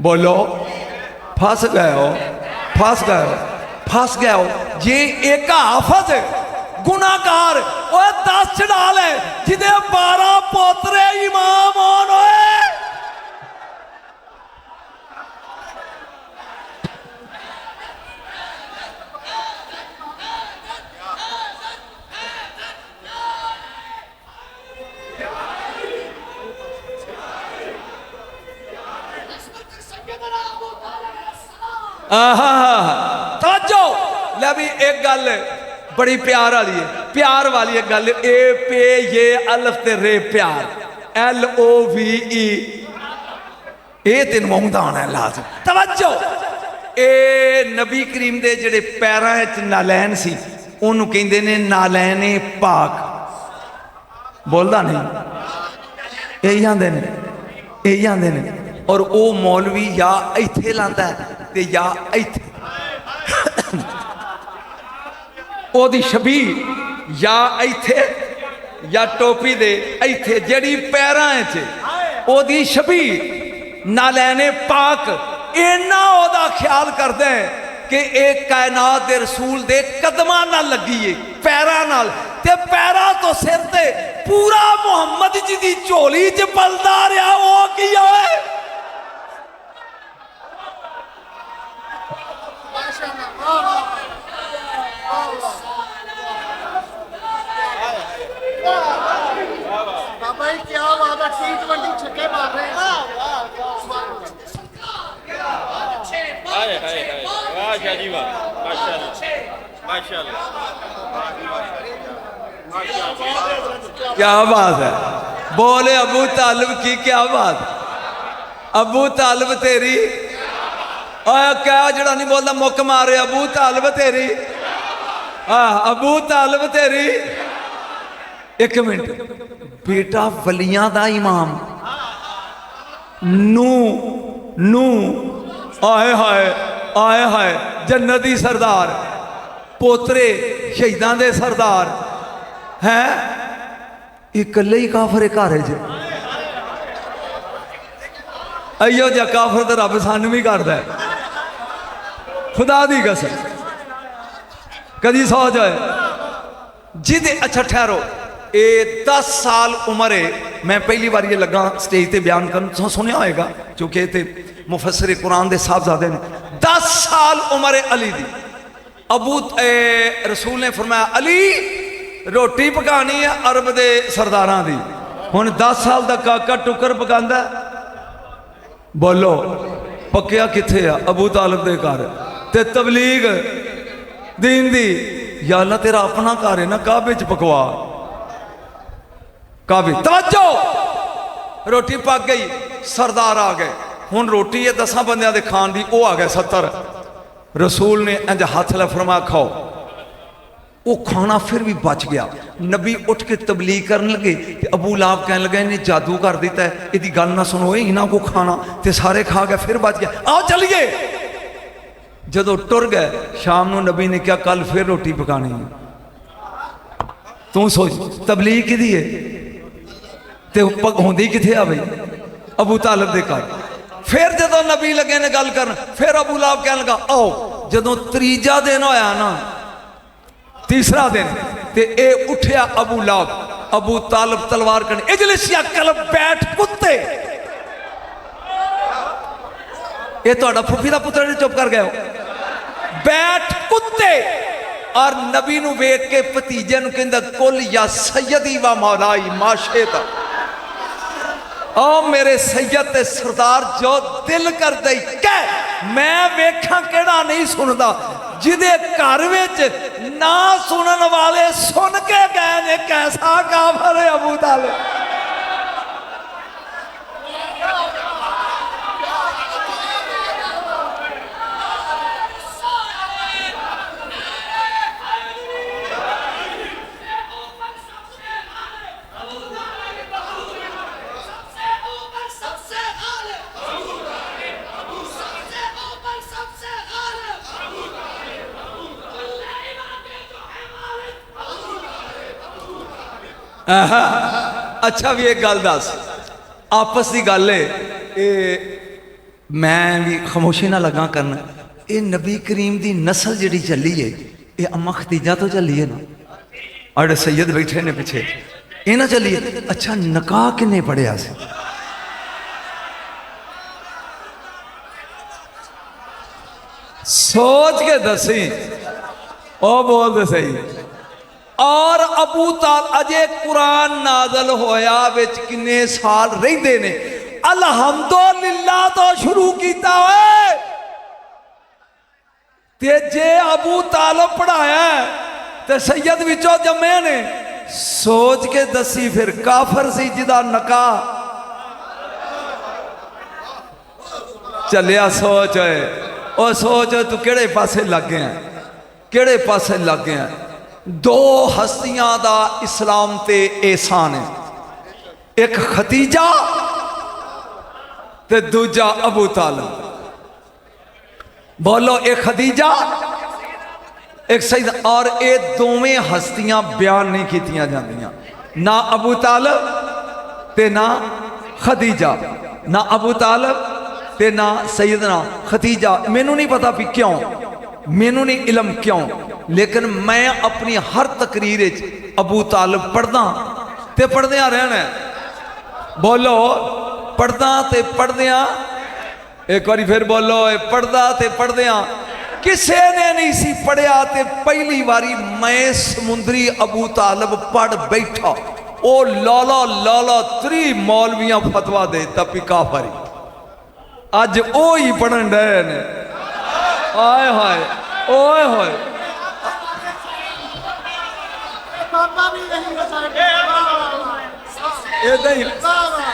बोलो फंस गए हो ये एक हाफज गुनाहगार 10 चढ़ा ले जिदे 12 पोतरे इमाम होन तवज्जो ले भी एक गल बड़ी प्यार वाली है प्यार वाली एक गल ए पे ये अल्फ ते रे प्यार LOVE ये तेन आउंदा होना लाजम। तवज्जो ए नबी करीम दे जेड़े पैरां च नालैन सी उन्होंने कहंदे ने नालैने पाक बोलदा नहीं यही आंदे ने और वो मौलवी या इत्थे लांदा ते या इत्थे ओदी शबीर या इत्थे या टोपी दे इत्थे जड़ी पैरां च ओदी शबीर नालैने पाक इन्ना ओदा ख्याल करदे कि एक कायनात दे रसूल दे कदमां नाल लगी है पैरां नाल ते पैरां तो सिर ते पूरा मुहम्मद जी दी झोली च पलदा रहा वो की होए बाबा क्या बात है T20 छक्के मार रहे हैं वाह शादी वाह माशाल्लाह क्या बात है बोले अबू तालिब की क्या बात, अबू तालिब तेरी क्या जड़ा नहीं बोलता मुक मारे, अबू तालिब तेरी अबू तालिब तेरी। एक मिनट, बेटा वलियां दा इमाम नू नू आए हाय आए हाय जन्नती सरदार, पोतरे शहीदां दे सरदार हैं, इकल्ले ही काफर घर च। अयो जा काफर तो रब सानू भी करदा है, खुदा दी कसम। कदी सोच है जिदे, अच्छा ठहरो, ये 10 साल उम्र है, मैं पहली बार ये लगा स्टेज पे बयान कर, सुनिया होएगा क्योंकि ते मुफस्सिर कुरान दे साहबजादे ने। 10 साल उम्र है अली दी, अबू रसूल ने फरमाया अली रोटी पकानी है अरब दे सरदारां दी। हुण 10 साल दा काका टुकर पकांदा, बोलो पक्या किथे आ, अबू तालिब दे घर। ते तबलीग दीन दी, या अल्लाह तेरा अपना घर है ना, काबे च पकवा, काबे। तवज्जो, रोटी पक गई, सरदार आ गए, हुण रोटी है 10 बंदियां दे खान दी, वो आ गए 70। रसूल ने इंज हाथ ला फरमाया खाओ, वो खाना फिर भी बच गया। नबी उठ के तबलीग करन लगे, अबू लाभ कहने लगे इन्हें जादू कर दिता है, यदि गल ना सुनो, इन्हों को खाना, तो सारे खा गए, फिर बच गया, आओ चलिए। जदों टुर गए, शाम को नबी ने क्या कल फिर रोटी पकानी है। तू सोच तबलीग कि है, तो होंदी किथे आ भाई, अबू तालिब दे घर। फिर जदों नबी लगे ने गल कर, फिर अबू लाभ कहने लगा आओ। जदों तीजा दिन होया ना, तीसरा दिन, ते ए उठया अबू लाभ, अबू तालिब तलवार करने, इजलिसिया कल बैठ कुत्ते, ये तो फुफी का पुत्र ने चुप कर गए हो, बैठ कुत्ते। और नबी नू वेख के भतीजे नू कहंदा कुल या सैयदी व मौलाई माशेता, ओ मेरे सैयद ते सरदार जो दिल कर दे कह, मैं वेखा केड़ा नहीं सुनदा, जिदे घर विच ना सुनन वाले सुन के गए ने, कैसा काफर है अबू तालिब। अच्छा भी एक गल दस, आपस की गल है, मैं भी खामोशी ना लगा करना, ये नबी करीम की नस्ल जी चली है, ये अम्मा खतीजा तो चली है ना, और सैयद बैठे ने पिछे, ये ना चली है। अच्छा निकाह किन्ने पढ़िया से, सोच के दसी, ओ बोल दे सही। और अबू ताल अजे कुरान नाजल होया विच किन्ने साल रहिंदे ने, अल्हम्दुलिल्लाह तो शुरू कीता है, ते जे अबू तालिब पढ़ाया ते सैयद विचों जम्मे ने, सोच के दसी फिर काफर सी जिदा नका चलिया। सोच है ओ सोच, तू केड़े पासे लग गया, केड़े पासे लग गया। दो हस्तियां दा इस्लाम ते एहसान है, एक खतीजा ते दूजा अबू तालिब। बोलो एक खतीजा एक सईद, और ये दोवें हस्तियां बयान नहीं कीतियां जांदियां, ना अबू तालिब ते ना खतीजा, ना अबू तालिब ते ना सईदना खतीजा। मैनू नहीं पता भी क्यों, मैनू नहीं इलम क्यों, लेकिन मैं अपनी हर तकरीर अबू तालिब पढ़दा ते पढ़दिया रहना। बोलो पढ़दा ते पढ़दिया, एक बारी फिर बोलो पढ़दा ते पढ़दिया। किसे ने नहीं सी पढ़िया ते पहली बारी मैं समुंदरी अबू तालिब पढ़ बैठा, ओ लाला लाला 3 मौलवियां फतवा दे तपी काफरी, अज ओ ही पढ़न डे ने। आए हाय ओए होए, ऐदा ही वाह वाह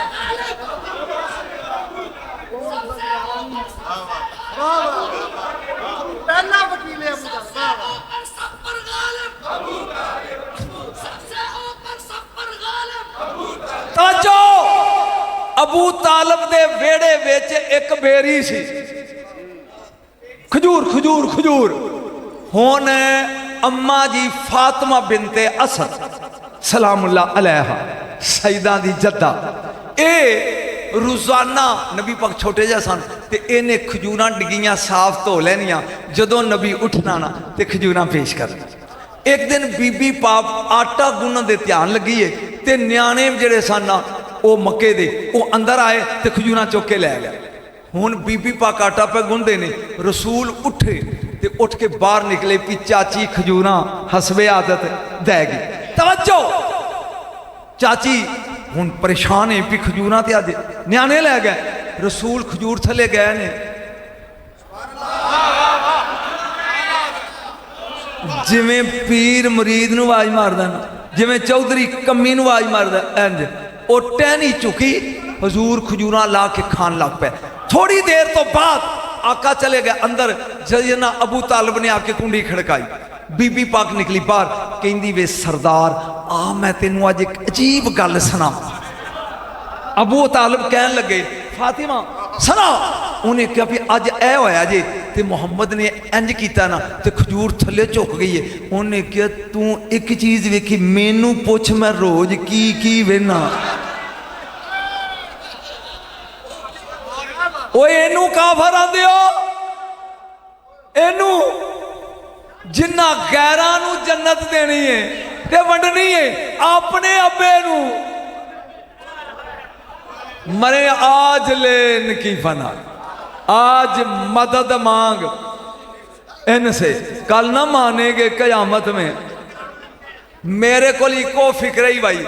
वाह वाह पहला वकील है अबू तालिब वाह वाह ताजो अबू तालब दे वेड़े विच एक बेरी सी खजूर खजूर खजूर हुन अम्मा जी फातिमा बिनते असद सलामुल्लाह अलैहा सईदा दी जद्दा ए रोजाना नबी पाक छोटे जिहा सन ते इहने खजूरां डिगियां साफ धो लैनियां जदों नबी उठना ना ते खजूरां पेश कर एक दिन बीबी पाप आटा गुन्नण दे ध्यान लगी है ते न्याणे जिहड़े सन ना वो मक्के दे वो अंदर आए ते खजूरां चुक के लै गए हुण बीबी पाक आटा पे गुनदे ने रसूल उठे ते उठ के बाहर निकले भी चाची खजूरां हसबे आदत दैगी तवज्जो चाची हुण परेशान है भी खजूरां ते अज न्याणे लै गए रसूल खजूर थले गए ने जिवें पीर मुरीद नूं आवाज मारदा ना जिवें चौधरी कम्मी नूं आवाज मारदा इंज वो टहनी चुकी हजूर खजूरां ला के खान लग पे थोड़ी देर तो बाद आका चले गए अंदर जजना अबू तालिब ने आके कुंडी खड़काई बीबी पाक निकली बाहर कहंदी वे सरदार आ मैं तेनू अज एक अजीब गल सुना अबू तालिब कहन लगे फातिमा सुना उन्हें कहा भी अज ए होया जे ते मुहम्मद ने इंज कीता ना ते खजूर थले झुक गई है उन्हें कहा तू एक चीज वेखी मैनू पुछ मैं रोज की वेना एनू काफर आंदे हो एनू जिन्ना गैरां नू जन्नत देनी है ते वंडनी है अपने अब्बे नू मरे आज लेन की फना आज मदद मांग इनसे कल ना मानेंगे कयामत में मेरे को इको फिक्र ही भाई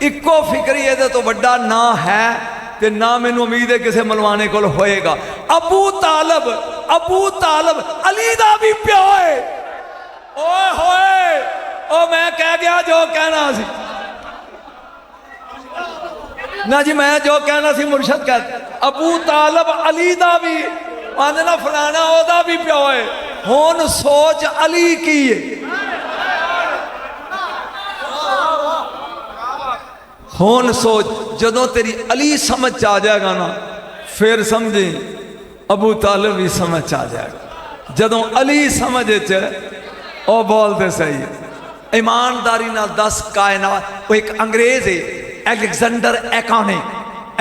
इको फिक्र ही ये तो बड़ा ना है ते ना मैनू उम्मीद है किसी मलवाने को होएगा अबू तालब अली दा भी प्यो है ओए होए ओ मैं कह गया जो कहना सी ना जी मैं जो कहना सी मुर्शद कह अबू तालब अली दा भी आंदे ना फलाना ओदा भी प्यो है हुण सोच अली की है हुण सोच जदों तेरी अली समझ आ जाएगा ना फिर समझे अबू तालिब भी समझ आ जाएगा जदों अली समझ ओ बोलते सही है ईमानदारी नाल दस कायनात वो एक अंग्रेज है एलेक्जेंडर एकाने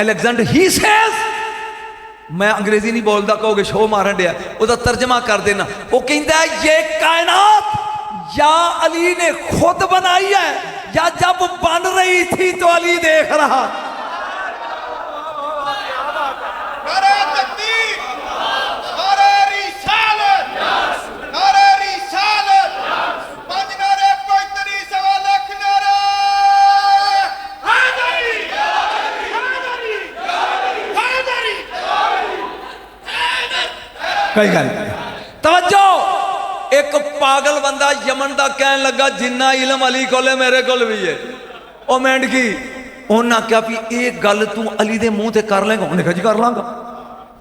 एलेक्जेंडर ही सेज मैं अंग्रेजी नहीं बोलता कहोगे शो मारन दिया उसका तर्जमा कर देना वो कहता है ये कायनात या अली ने खुद बनाई है या जब बन रही थी तो अली देख रहा नारे तकबीर नारे रिसालत नारे रिसालत पंज नारे पैंतरी सवा लख नारे हैदरी हैदरी हैदरी कई गल तवज्जो एक पागल बंदा यमन का कह लगा जिन्ना इलम अली कोले मेरे को भी है ओ मेंढकी उन्हें क्या भी ये गल तू अली दे मुंह ते कर लेगा उन्हें कहा जी कर लांगा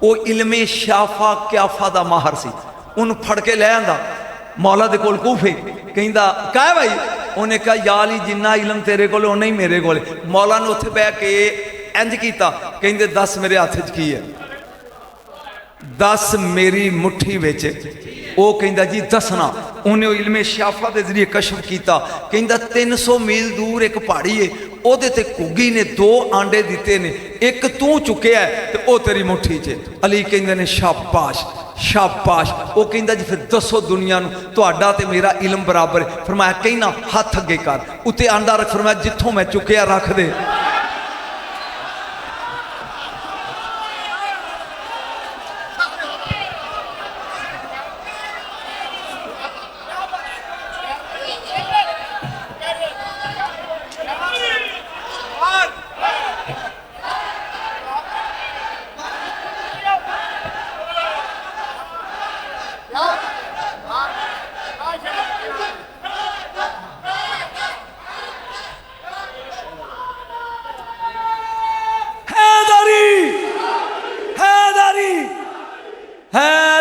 वो इलमे शाफा क्याफा दा माहर सी उन फड़ के ले आंदा मौला दे कोल कूफे कहंदा कह भाई उन्हें कहा या अली जिन्ना इलम तेरे कोले उन्ना ही मेरे कोले मौला ने उत्थे बह के इंज कीता कहंदे दस मेरे हाथ च की है दस मेरी मुट्ठी विच वो कहता जी दसना उन्हें इलमे शाफा के जरिए कशफ किया कहता 300 मील दूर एक पहाड़ी है ओदे ते घुग्गी ने 2 आंडे दिते ने एक तू चुकया है तो वो तेरी मुट्ठी च अली कहते ने शाबाश शाबाश वो कहता जी फिर दसो दुनिया नूं तुहाडा ते मेरा इलम बराबर है फरमाया कहना हाथ अगे कर उत्ते आंडा रख फरमाया जिथों मैं चुकया रख दे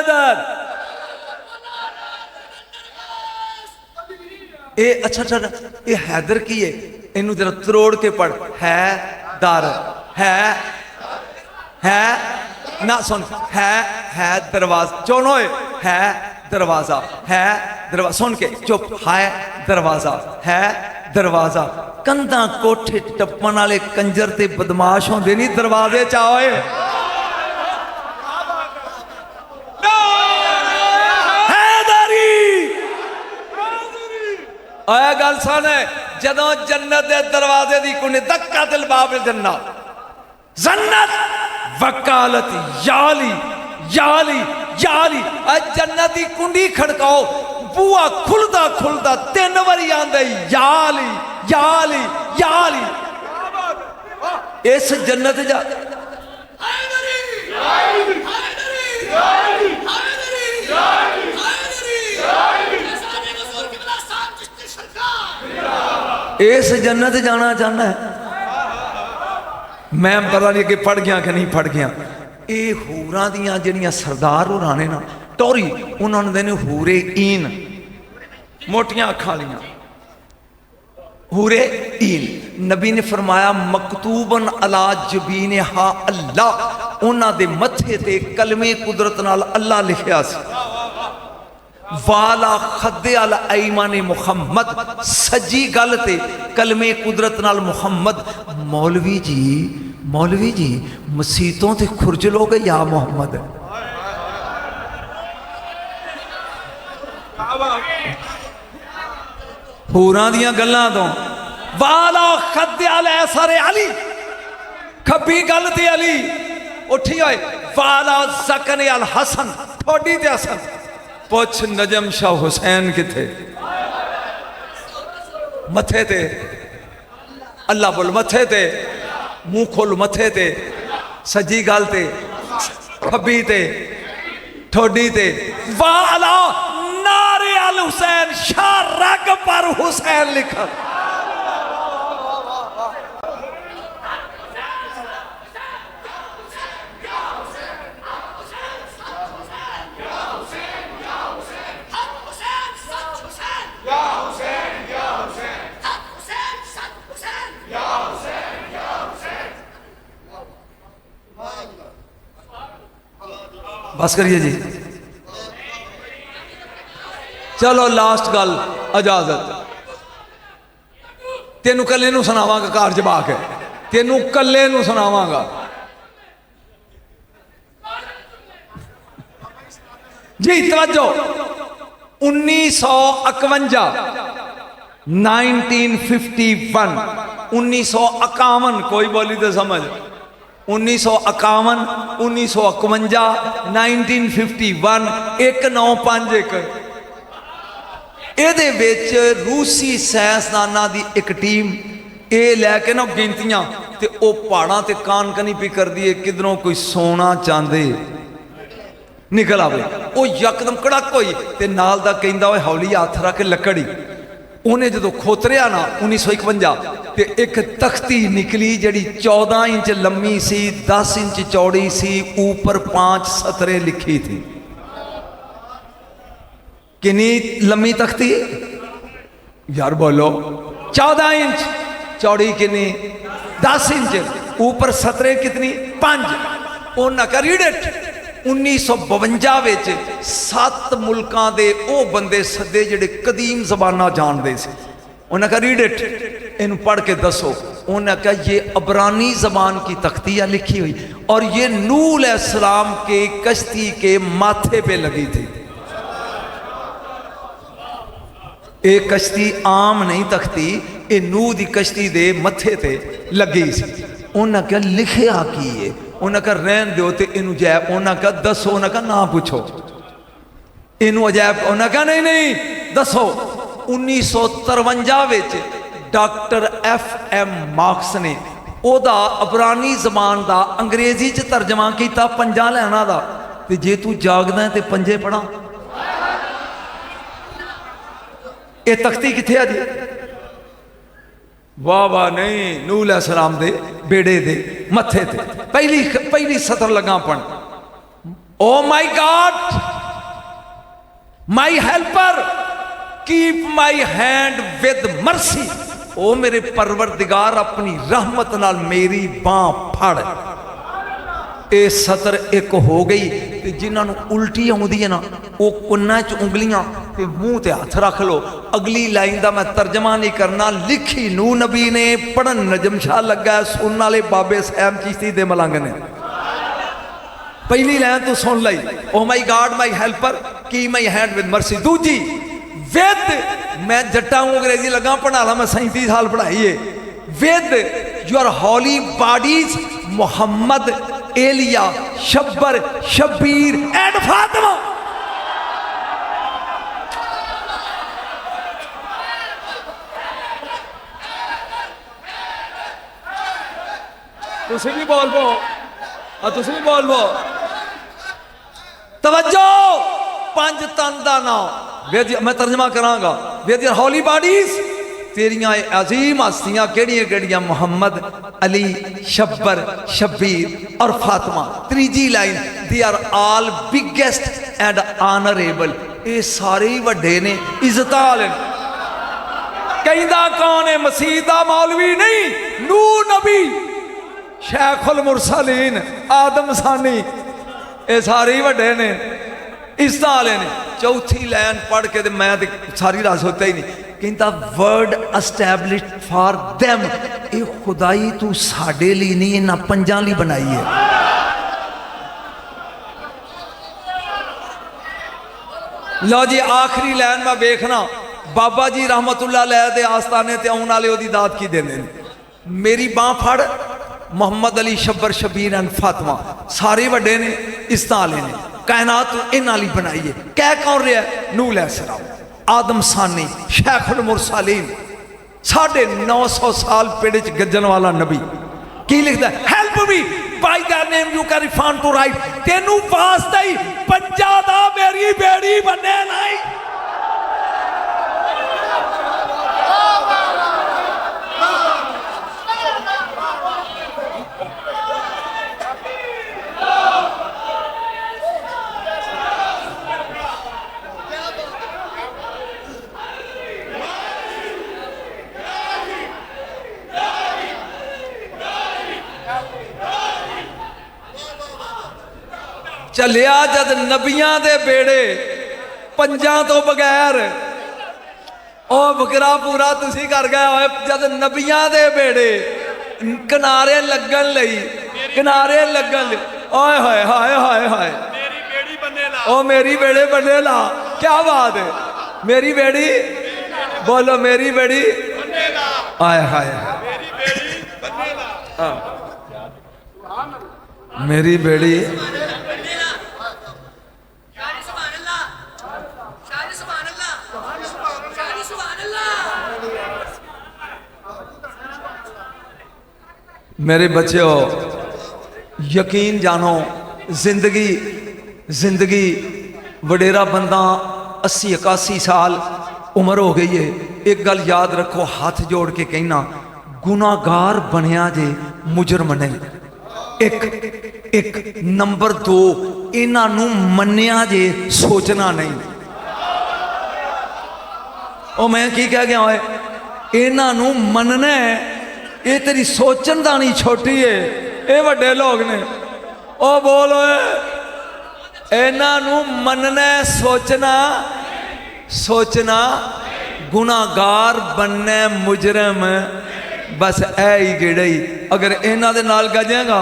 हैदर। ए अच्छा अच्छा ये हैदर की है, इनू जरा त्रोड़ के पढ़। है दर है ना सुन, है दरवाजा, चुनो है दरवाजा, है दरवाजा, सुन के चुप, है दरवाजा, है दरवाजा। कंधा कोठे टप्पन वाले कंजर ते बदमाश होंदे नहीं दरवाजे च आए। आया गल सुन, जदों जन्नत के दरवाजे की कुंडी धक्का दिल बाब जन्नत जन्नत वकालत याली याली याली, जन्नत की कुंडी खड़काओ, बुआ खुलदा खुलदा 3 बारी आंदे याली याली याली। इस जन्नत जा इस जन्नत जाना चाहना है। मैं पता नहीं कि पढ़ गया कि नहीं पढ़ गया। ये हूरां दियां जिहड़ियां सरदार होरां ने ना टोरी, उन्होंने देने हूरे ईन, मोटियां अखां वालियां हूरे ईन। नबी ने फरमाया मकतूबन अला जबीन हा अल्लाह, उन्हां दे मथे ते कलमे कुदरत नाल अल्लाह लिखिया सी। वाला खद्दे अल ऐमाने मुहम्मद, सजी गल ते कलमे कुदरत नाल मुहम्मद। मौलवी जी मसीतों ते खुरज लोगे या मुहम्मद। होरां दियां गल्लां तो वाला खद्दे अल ऐसारे अली, खब्बी गल ते अली उठी होए। वाला सकने अल हसन, थोड़ी ते हसन। पुछ नजम शाह हुसैन किथे, मथे ते अल्लाह बोल, मथे ते मुंह खोल, मथे ते सजी गाल ते खब्बी ते ठोडी ते। वाला नारे अल हुसैन, शाह रग पर हुसैन लिखा। बस करिए जी, चलो लास्ट गल इजाजत। तेनू कल्ले नू सुनावांगा, घर च बाक है, तेनू कल्ले नू सुनावांगा जी। तवज्जो 1951 1951 1951, कोई बोली तो समझ। 1951 1951 1951 1951 ਇਹਦੇ ਵਿੱਚ रूसी साइंसदाना की एक टीम ये लैके ना गिनतियां ते वो पहाड़ां ते कान कनी पी कर दी है, किधरों कोई सोना चांदे निकल आवे। वो यकदम कड़क होई ते नाल दा कहंदा ओए हौली हथ रख लकड़ी। उन्हें जो खोतरिया ना 1951 ते एक तख्ती निकली जड़ी 14 इंच लम्मी सी, 10 इंच चौड़ी सी, ऊपर 5 सतरें लिखी थी। कितनी लम्मी तख्ती यार बोलो? 14 इंच चौड़ी, कितनी 10 इंच, ऊपर सतरें कितनी 5। उन्हें कहा रीड इट। 1952 7 मुल्कां दे ओ बंदे सदे जिहड़े कदीम ज़बाना जानते थे। उन्हें कहा रीड इट, इन पढ़ के दसो। उन्हें कहा ये अबरानी ज़बान की तख्तियाँ लिखी हुई और ये नूह अलैहिस्सलाम के कश्ती के माथे पे लगी थी। एक कश्ती आम नहीं तख्ती, ये नूह की कश्ती दे मथे ते लगी सी। उन्हें कहा लिखिया की है? उन्हें कहा रहन दो तो इनू जैब। उन्हें कहा दसो। उन्हें कहा ना पूछो इनू अजैब। उन्हें कहा नहीं नहीं दसो। 1953 डॉक्टर FM मार्क्स ने ओदा अबरानी जबान का अंग्रेजी च तर्जमा किया 5 लाइनां दा। ते जे तू जागदा है तो 5 पढ़ा। ये तख्ती किथे आ जी? वाह वाह नहीं, नूह अलैहिस्सलाम दे बेड़े दे मथे ते पहली सतर लगा पढ़। O my God, my helper keep my hand with mercy. ओ मेरे परवरदिगार अपनी रहमत नाल मेरी बां फड़। ये सतर एक हो गई। ते जिन्होंने उल्टी आउंदी है ना वो कुन्ना च उंगलियां ते मुंह ते हथ रख लो। अगली लाइन का मैं तर्जमा नहीं करना, लिखी नूह नबी ने, पढ़न नजम शाह लगा, सुनने वाले बाबे सैम चिश्ती दे मलंग ने। पहली लाइन तू सुन ली, ओ माई गॉड माई हेल्पर की माई हैंड विद मर्सी। दूजी विद, मैं जट्टा हूं अंग्रेजी लगा पढ़ा, मैं 37 साल पढ़ाई है। With your holy bodies Mohammad, Aliya, Shabbar, Shabbir and Fatima. तुसी भी बोल बो, तुसी भी बोल बो। तवज्जो, पंज तन दा नाम मैं तर्जमा करांगा। विद योर हॉली बॉडीज, तेरियां अजीम हस्तियां केड़ियां केड़ियां, मोहम्मद, अली, शब्बर, शब्बीर और फातिमा। तीजी line, they are all biggest and honourable. ये सारे ही वड्डे ने, इज्जत वाले। कहंदा कौन है? मसीह दा मौलवी नहीं, नूह नबी, शेखुल मुरसलीन, आदम सानी, ये सारे ही वड्डे ने, इज्जत वाले ने। चौथी लाइन पढ़ के ते मैं सारी रात सोता ही नहीं। कहता वर्ड एस्टैब्लिश फॉर देम। ये खुदाई तू साडे लिए नहीं, इन्हां पंजां लिए बनाई है। लो जी आखिरी लाइन में देखना, बाबा जी रहमतुल्लाह अलैह दे आस्थाने ते आउण वाले ओदी दात की देंदे ने। मेरी बां फड़, मोहम्मद, अली, शब्बर, शबीर एंड फातिमा, सारे वड्डे ने, इज्जत वाले ने। कायनात इन्हां लई बनाई है। कह कौन रहा है? नूह अलैहिस्सलाम, आदम सानी, शेखुल मुरसलीन, 950 साल पेड़ च गजन वाला नबी। की लिखता है? Help me by the name you can found to write. तेनू वास्ते ही पंजा दा मेरी बेड़ी बने नहीं। चलिया जद नबियां दे बेड़े पंजा तो बगैर, ओ बकरा पूरा तुसी कर गए होए। जद नबियां दे बेड़े किनारे लगन लई, किनारे लगन, ओए हाय हाय हाय हाय, मेरी बेड़ी बने ला, ओ मेरी बेड़े बने ला। क्या बात है? मेरी बेड़ी बोलो, मेरी बेड़ी बने ला, आय हाय, मेरी बेड़ी बने ला, मेरी बेड़ी। मेरे बच्चों यकीन जानो, जिंदगी जिंदगी वडेरा बंदा 80-81 साल उम्र हो गई है। एक गल याद रखो, हाथ जोड़ के कहना, गुनाहगार बनया जे, मुजरम नहीं। एक एक नंबर 2, इन्हों मन्या जे, सोचना नहीं। ओ मैं की कह गया होए? इन्हों मनना है, ये तेरी सोचन दा नहीं छोटी है, ये वड्डे लोग ने। ओ बोलो, इन्हों मनना, सोचना सोचना, गुनाहगार बनना, मुजरम, बस ऐ ही गिड़ई। अगर इन्हों दे नाल गजेगा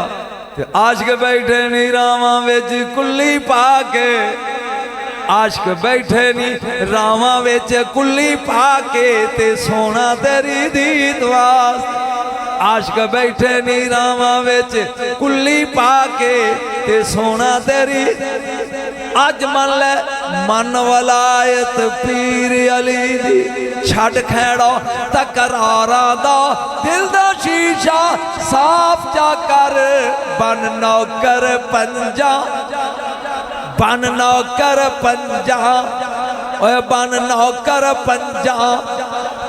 तो आशिक बैठे नहीं रावां विच कुल्ली पा के, आशिक बैठे नहीं रावां विच कुल्ली पा के, ते सोना तेरी दीद वास्ते। आशिक बैठे नहीं रावां विच कुल्ली पा के, ते सोना तेरी। अज मन ले मन वलायत पीर अली दी, छड़ खैड़ो तकरारा दा, दिल दा शीशा साफ जा कर, बन नौकर पंजा, बन नौकर पंजा, ओए बन नौकर पंजा।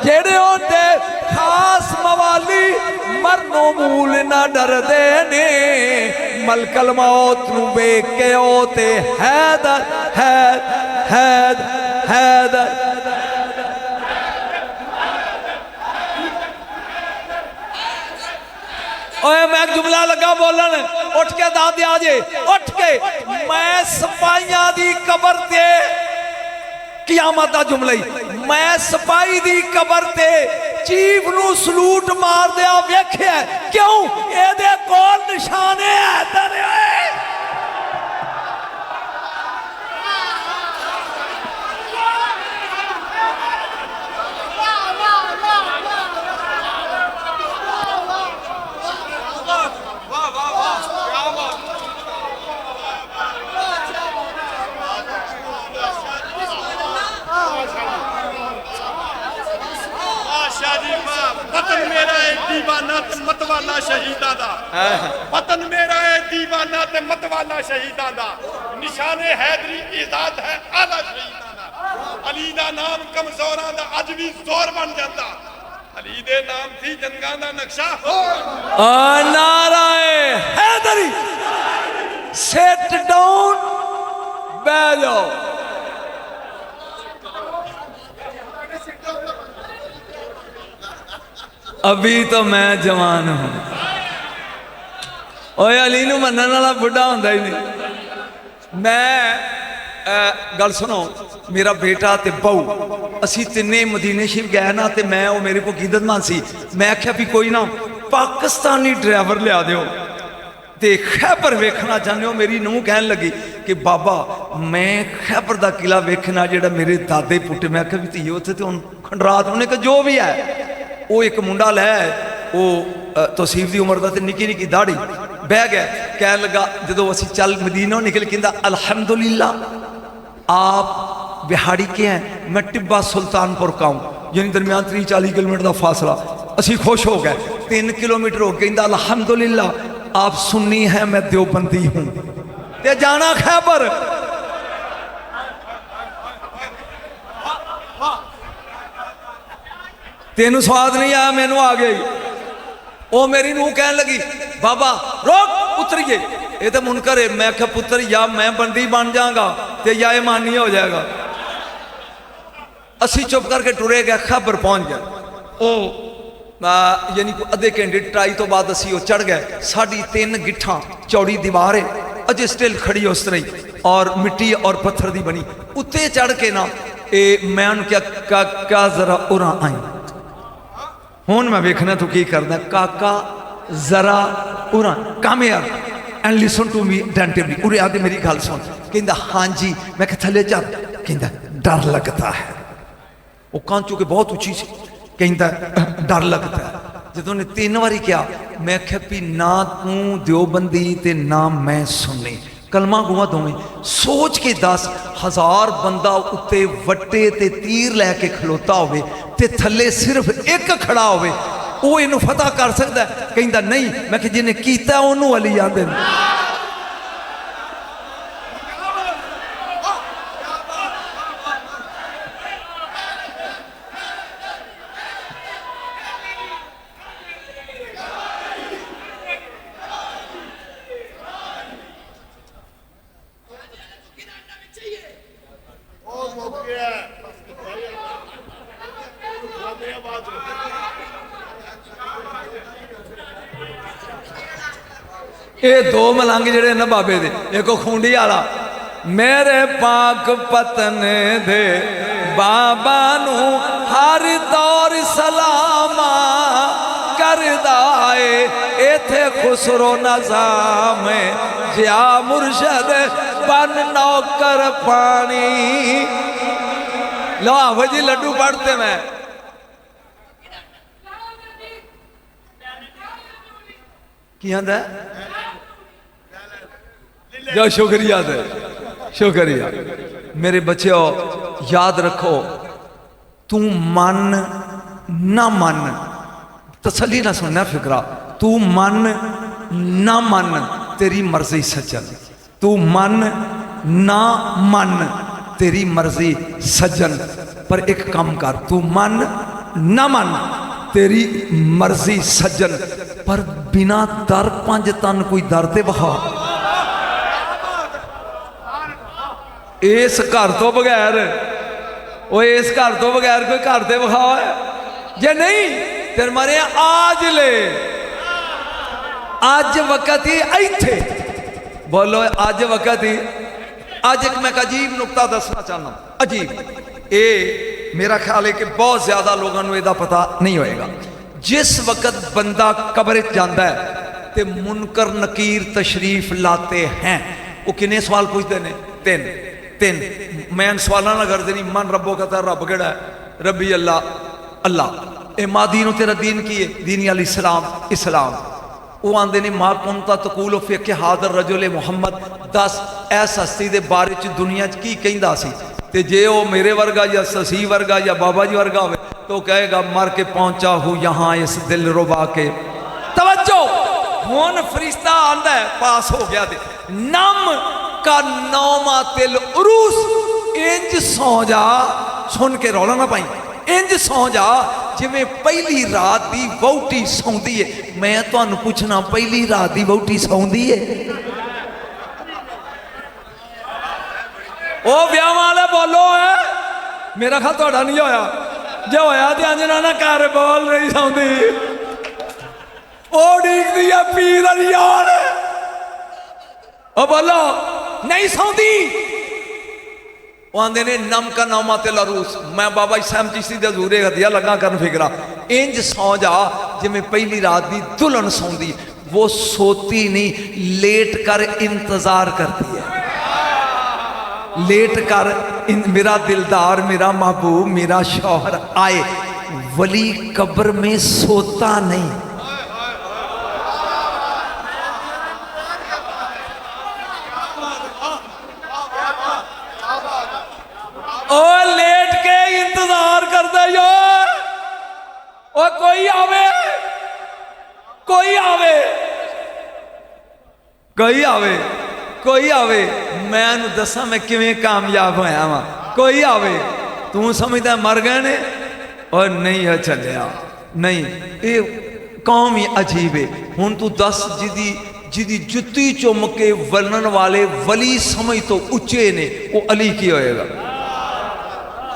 जेड़े होंदे खास मवाली, मरनो मूल ना डरदे ने, मलकल मौत नू वेख के ओ ते हैदर हैद हैद हैदर। ओए मैं एक जुमला लगा बोलन, उठ के दाद दे आजे, उठ के मैं सिपाहियां दी कबर ते कियामत दा जुमला ही, मैं सिपाही दी कबर ते चीफ नू सलूट मार दिया वेख्या, क्यों एदे कोल निशाने हैदर है। वतन मेरा है दीवाना ते मतवाला शहीदां दा, वतन मेरा है दीवाना ते मतवाला शहीदां दा, निशाने हैदरी इजाद है आला शहीदां दा। अली दा नाम कमजोरां दा अज भी जोर बन जाता, अली दे नाम थी जंगां दा नक्शा हो। नाराए हैदरी, सेट डाउन, बैठ जाओ। अभी तो मैं जवान हूं। ओए अली नूं मनण वाला बुढ़ा हुंदा ही नहीं। मैं गल सुनो, मेरा बेटा ते बहू असी तिन्ने मदीने शरीफ गए ना, ते मैं वो मेरे को कीदतमान सी, मैं आख्या भी कोई ना पाकिस्तानी ड्राइवर लिया दियो ते खैबर वेखना चाहते हो। मेरी नूंह कहन लगी कि बाबा मैं खैबर का किला वेखना जेड़ा मेरे दादे पुट्टे। मैं आख्या भी धीए उत्थे ते हुण खंडरात, उन्हें कहा जो भी है। वो एक मुंडा लै, वो तौसीफ की उम्र का, निकी निकी दाढ़ी, बह गया, कह लगा जो असी चल मदीना निकल, कहता अल्हम्दुलिल्लाह आप बिहाड़ी के हैं, मैं टिब्बा सुल्तानपुर का हूँ, यानी दरमियान 30-40 किलोमीटर का फासला। असी खुश हो गए, 3 किलोमीटर हो, कहता अल्हम्दुलिल्लाह आप सुन्नी हैं, मैं देवबंदी हूँ, ते जाना खैबर। तेनू स्वाद नहीं आया, मैनू आ गई। वो मेरी नूंह कहन लगी बाबा रोक उतरिए, ये तो मुनकर है। मैं क्या पुत्र, या मैं बंदी बन जाऊंगा तो या ईमानी हो जाएगा। असी चुप करके टुरे गए, खैबर पहुंच गए। ओ यानी अद्धे घंटे ट्राई तो बाद असी वो चढ़ गए। साड़ी 3 गिट्ठां चौड़ी दीवार है, अजे स्टिल खड़ी उस तरह ही, और मिट्टी और पत्थर की बनी। उत्ते चढ़ के ना मैं उन्हें क्या काका जरा उरा आई, हुण मैं वेखना तू की करना। काका जरा उरा कम यार and listen to me attentively, उरे आके मेरी गल सुन। कहता हाँ जी। मैं कहा थले चल, कहता डर लगता है। वो कांचू के बहुत उची सी, कहता डर लगता है। जो ने 3 बारी क्या, मैं आख्या भी ना तू देवबंदी ते ना मैं सुननी, कलमा गुआ दोवें। सोच के 10,000 बंदा उत्ते वट्टे ते तीर लैके खलोता होवे ते थले सिर्फ एक खड़ा होवे, वो इनू फतह कर सकता है? कहता नहीं। मैं कि जिन्हें कीता उन्होंने अली आंदे। ये 2 मलंग जड़े ना बाबे दे, एक खूंडी वाला, मेरे पाक पतन दे बाबा नू हर दौर सलामा करदा है, इथे खुसरो नजाम जिया मुर्शद बन नौकर पानी। लो आवो जी लड्डू पढ़ते मैं की आंदा जो शुक्रिया दे, शुक्रिया। मेरे बच्चों याद रखो, तू मन ना मन, तसली ना सुनना फिक्रा, तू मन ना मन तेरी मर्जी सज्जन, तू मन ना मन तेरी मर्जी सज्जन। पर एक काम कर, तू मन ना मन तेरी मर्जी सज्जन, पर बिना दर 5 तन कोई दर ते बहा। इस घर तो बगैर वो इस घर तो बगैर कोई घर दे विखाओ है जे नहीं फिर मरे आज ले अज वक्त ही इथे बोलो अज वक्त ही अज एक मैं अजीब नुकता दसना चाहना अजीब ये मेरा ख्याल है कि बहुत ज्यादा लोगों को इसका पता नहीं होएगा जिस वक्त बंदा कब्र जाता है तो मुनकर नकीर तशरीफ लाते हैं वो किन्ने सवाल पूछते हैं तीन तीन मैं सवालों ना करते नहीं मन रबो कहता रब केड़ा है रबी अल्लाह अल्लाह ए माँ दीन तेरा दीन की है दीनी अल इस्लाम इस्लाम वो आंदे ने माँ कुंता तकूल फिक हादर रजुल मुहम्मद दस इस हस्ती के बारे च दुनिया च की कहंदा सी ते जे वो मेरे वर्गा या ससी वर्गा या बाबा जी वर्गा हो तो कहेगा मर के पहुंचा हूं यहां इस दिल रुबा के तवज्जो हुन फरिश्ता आंदा है पास हो गया थे नम का नौमा तिल उरूस इंज सौ जा सुन के रौला ना पाई इंज सौ जा जिवें पहली रात की वहुटी सौंदी है मैं तुहानू पूछना पहली रात की वहुटी सौंदी है ओ ब्याह वाले बोलो है मेरा ख्याल तुहाडा नहीं होया जो होया ते अंजना ना घर बोल रही सौंदी ओ डीकदी है पीर अली यार ओ बोलो नहीं सौंदी वो आंदे ने नम का नौमा ते लरूस मैं बाबा इस्लाम चिश्ती दे हजूरे हदिया लगा कर फिकरा इंज सौ जा जिवें पहली रात की दुल्हन सौंदी वो सोती नहीं लेट कर इंतजार करती है लेट कर मेरा दिलदार मेरा महबूब मेरा शौहर आए वली कब्र में सोता नहीं ओ लेट के इंतजार करता यार ओ कोई आवे कोई आवे कोई आवे कोई आवे मैं दसा मैं किवें कामयाब होया वा कोई आवे तू समझदा मर गए ने और नहीं है चलिया नहीं ये कौम ही अजीब है हुण तू दस जिदी जुत्ती चुम के वलन वाले वली समझ तो उच्चे ने वो अली की होएगा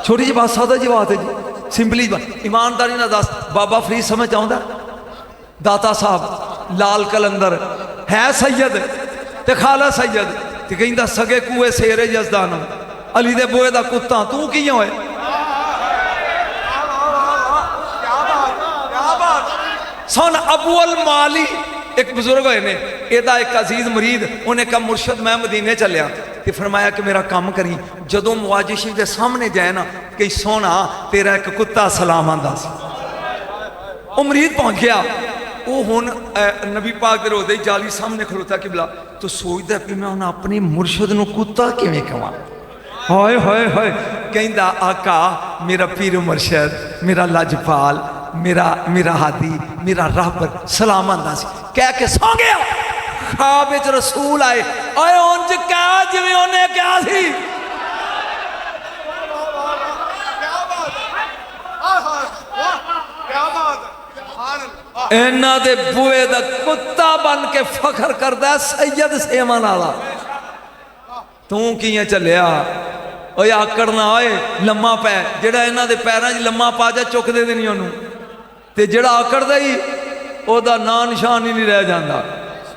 छोटी जी बात सादा जी बात है जी सिंपली बात ईमानदारी ना दस बाबा फरीद समझ आउंदा दाता साहब लाल कलंदर है सैयद ते खाला सैयद ते कहंदा सगे कुए सेरे जसदान अली दे बोए दा कुत्ता तू कियां होए सन अबू अल माली एक बुजुर्ग होए ने एदा एक अजीज मरीद उन्हें कहा मुर्शद मैं मदीने चलिया तो फरमाया कि मेरा काम करी जदों मुआजिशी के सामने जाए ना कि सोना तेरा एक कुत्ता सलाम आंदा सी वो मरीद पहुंच गया वो हुन नबी पाक दे रोज़े जाली सामने खलोता किबला तो सोचदा कि मैं उन्हें अपने मुर्शद नूं कुत्ता किवें कहां हाय हाय हाय कहंदा आका मेरा पीर मुर्शद मेरा लजपाल मेरा मेरा हादी मेरा रहबर सलाम आंदा सी कह के सौ गया ख्वाब विच रसूल आए ओए उंज कह जिवें उन्हें कहा सी इन्हां दे बुए दा कुत्ता बन के फखर करदा सैयद सेवन वाला तू कियां चलिया ओए आकड़ ना ओए लम्मा पै जेड़ा इन्हां दे पैरां 'च लम्मा पा जा चुकदे नहीं ओनू ते जेड़ा आकड़दा ही ओदा नां निशान ही नहीं रह जांदा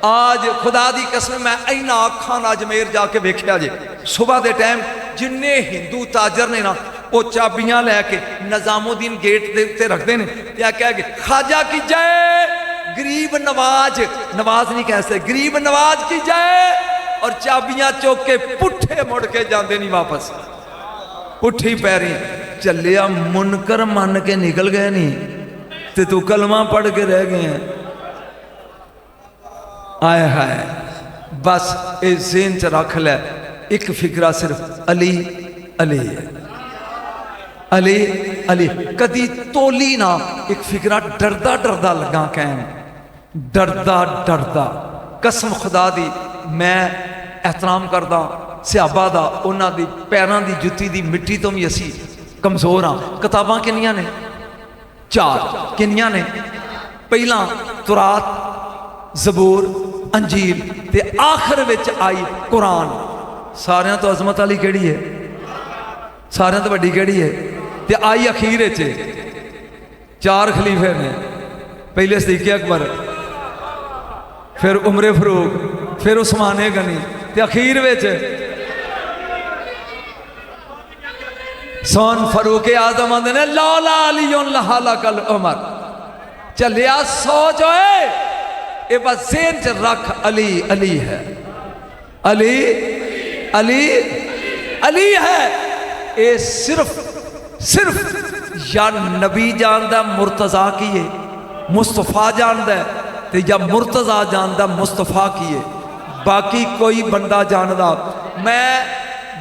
आज खुदा दी कसम मैं इन्हां अखां नाल अजमेर जाके वेख्या जे सुबह के टाइम जिन्ने हिंदू ताजर ने ना वो चाबियां लैके निजामुद्दीन गेट के उत्ते रखते हैं क्या कह के खाजा की जय गरीब नवाज नवाज नहीं कह सकते गरीब नवाज की जय और चाबियां चुक के पुट्ठे मुड़ के जाते नहीं वापस पुट्ठी पैरी चलिया मुनकर मन के निकल गए नहीं ते तू कलमा पढ़ के रह गए हैं आए हाय बस ये ज़हन च रख लै एक फिक्रा सिर्फ अली अली है अली अली कदी तोली ना एक फिक्रा डरदा डरदा लगा कहन डरदा डरदा कसम खुदा दी मैं एहतराम करदा सिहाबा दा उन्हां दी पैरां दी जुत्ती दी मिट्टी तो भी असी कमजोर हाँ किताबां किन्नियां ने चार किन्नियां ने पहला तुरात जबूर अंजील ते आखिर विच आई कुरान सारियां तो अजमत वाली केड़ी है सारे तो वड्डी केड़ी है ते आई अखीर च 4 खलीफे ने, पहले सिद्दीक़ अकबर, फिर उमर फरूक, फिर उस्मान गनी ते अखीर विच सोन फरूक आजम आंदे ने लौला अलीयुन लहलकल उमर। चलिया सोच होए ये बस ज़हन च रख, अली अली है, अली अली अली है। ये सिर्फ या नबी जानदा मुर्तज़ा की है, मुस्तफा जानदा ते या मुर्तज़ा जानदा मुस्तफा की है, बाकी कोई बंदा जानदा। मैं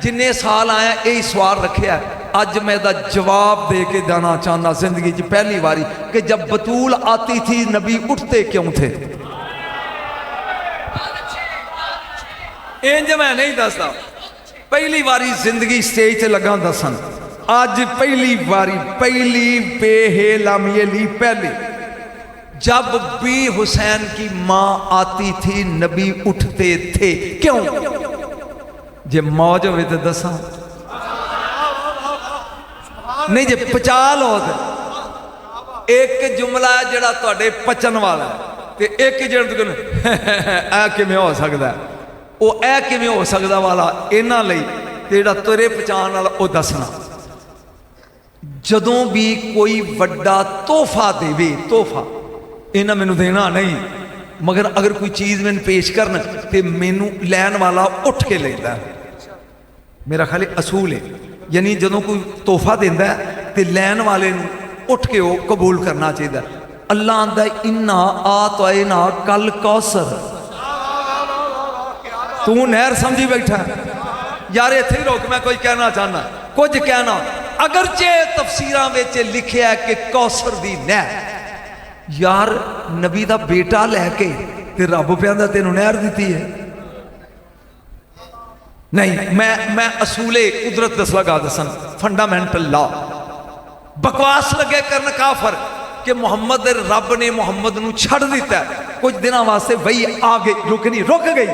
जिन्ने साल आया यही सवाल रखे, अज मैं दा जवाब दे के जाना चाहना जिंदगी च पहली बारी कि जब बतूल आती थी नबी उठते क्यों थे। इंज मैं नहीं दसदा, पहली बारी जिंदगी स्टेज से लगा दसन, अज पहली बारी, पहली बेहेलामी पहले जब भी हुसैन की मां आती थी नबी उठते थे क्यों। जे मौज हो तो दसा, नहीं जे पचा लो तो एक जुमला जड़ा तुहाडे पचन वाला ते एक जड़ा किवें हो सकता है, वो ऐ किवें हो सकता वाला इन्हां लई ते जिहड़ा तेरे पहचान वाला वो दसना। जदों भी कोई वड्डा तोहफा देवे, तोहफा इन्हां मैनूं देना नहीं, मगर अगर कोई चीज़ मैनूं पेश करन ते मैनूं लैन वाला उठ के लैंदा है, मेरा ख्याल असूल है। यानी जदों कोई तोहफा देंदा है तो लैन वाले नूं उठ के वो कबूल करना चाहिए। अल्लाह आंदा इन्ना आतैना कल कौसर, तू नहर समझी बैठा यार, इत्थे ही रोक, मैं कोई कहना चाहना कुछ कहना। अगरचे तफसीरां विच लिखिया है कि कौसर दी नहर, यार नबी दा बेटा लैके ते रब पिया तेनों नहर दी है। नहीं, मैं असूले कुदरत दस लगा दसन, फंडामेंटल लॉ। बकवास लगे करन काफर कि मुहम्मद रब ने मुहम्मद नूं छड़ दिता है, कुछ दिनों वास्ते वही आ गई, रुक गई।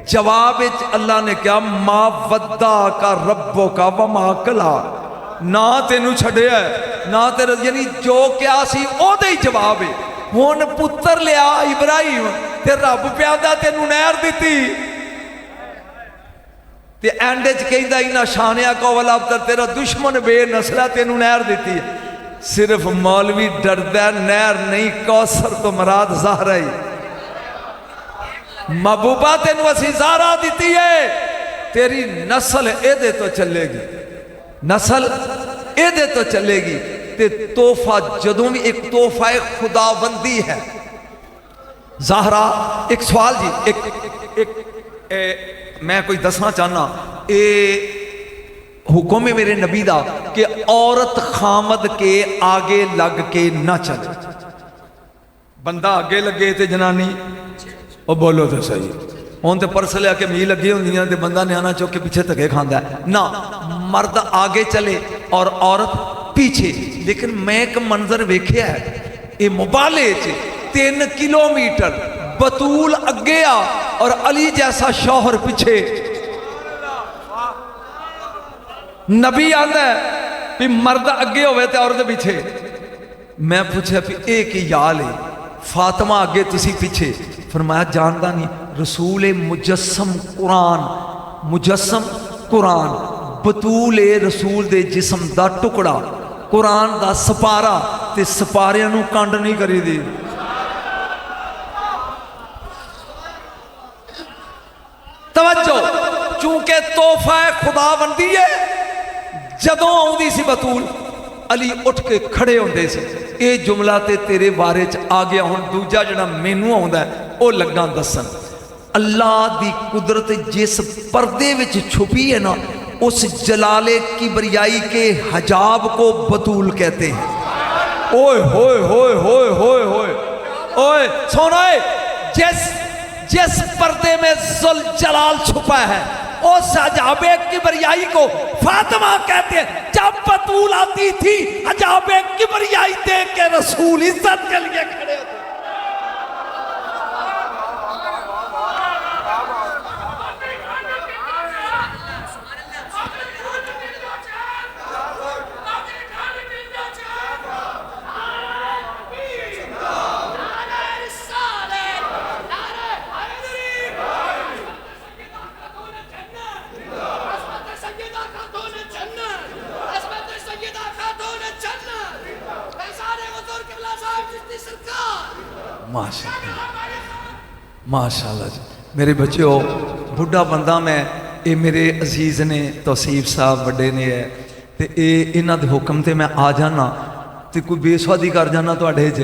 जवाब अल्लाह ने क्या, मा वद्दा का रब्बो का वमा कला, ना तेनू छड़िया ना तेरे, यानी जो क्या सी ओदे ही जवाब है। हुण पुत्र लिया इब्राहिम ते रब प्यादा तेनू नहर दिती ते एंड च कहंदा इना शानिया कौवल अब्तर, तेरा दुश्मन बेनस्ला तेनू नहर दिती है। सिर्फ मौलवी डरदा, नहर नहीं कौसर तो मराद ज़हरा ही। महबूबा तेनू असी ज़हरा दिती है, तेरी नस्ल एदे तो चलेगी, नस्ल एदे तो चलेगी। ते तोहफा जदों भी एक तोहफा खुदाबंदी है। ज़हरा एक सवाल जी, एक मैं कोई दसना चाहना, ये हुक्म है मेरे नबी दा कि औरत खामद के आगे लग के ना चले। बंदा आगे लगे तो जनानी वो बोलो तो सही, हुण तो परस लिया के मी लगी होंदियां ते बंदा न्याना चुक के पीछे धक्के खांदा है ना। मर्द आगे चले और औरत पीछे। लेकिन मैं एक मंजर वेख्या है, ये मुबाले 3 किलोमीटर बतूल अगे आ और अली जैसा शौहर पीछे। नबी आंदा है भी मर्द अगे होवे ते औरत पीछे। मैं पूछा भी एक ही याल है, फातिमा अगे तुसी पीछे। फरमाया जानदा नहीं, रसूल मुजस्सम कुरान, मुजस्सम कुरान, बतूल रसूल दे जिस्म दा टुकड़ा, कुरान दा सपारा, ते सपारियां नूं कंड नहीं करी दी। तवज्जो, चूंकि तोहफा खुदाबंदी है। जदों आउंदी सी बतूल, अली उठ के खड़े होंदे सी। ये जुमला ते तेरे बारे च आ गया। हुण दूजा जिहड़ा मैनू आउंदा वो लगा दसन। अल्लाह दी कुदरत जिस पर्दे विच छुपी है ना, उस जलाले किबरियाई के हजाब को बतूल कहते हैं। ओए होए होए होए होए होए ओए सुनो, जिस पर्दे में जुल जलाल छुपा है उस हजाबे किबरियाई को फातिमा कहते हैं। जब बतूल आती थी हजाबे किबरियाई देख के रसूल इज्जत के लिए खड़े होते। माशाल्लाह जी। मेरे बच्चों, बुढ़ा बंदा मैं, ये मेरे अजीज़ ने, तौसीफ साहब वड्डे ने है, तो ये इन्हां दे हुक्म ते मैं आ जाना तो कोई बेसवादी कर जाना तुहाडे च,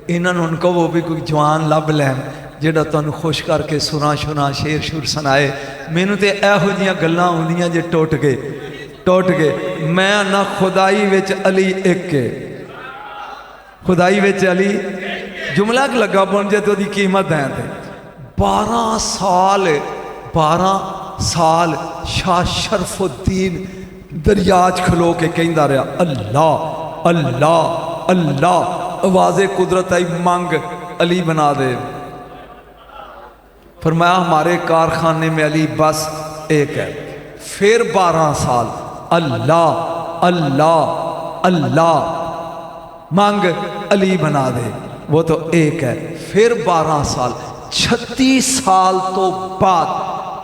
इन्हां नूं कहो भी कोई जवान लभ लैन जिहड़ा तुहानूं खुश करके सुना शुना शेर शुर सुनाए। मैनूं तो इहो जिहियां गल्लां आउंदियां जे टुट गए। मैं ना खुदाई विच अली एक है, खुदाई विच अली जुमला लगा बन जे तो ओदी कीमत है। 12 साल शाह शरफुद्दीन दरियाज खलो के कहता रहा अल्लाह अल्लाह अल्लाह। आवाज़े कुदरत आई, मंग अली बना दे। फरमाया हमारे कारखाने में अली बस एक है। फिर 12 साल अल्लाह अल्लाह अल्लाह, मांग अली बना दे, वो तो एक है। फिर 12 साल, 36 साल तो बाद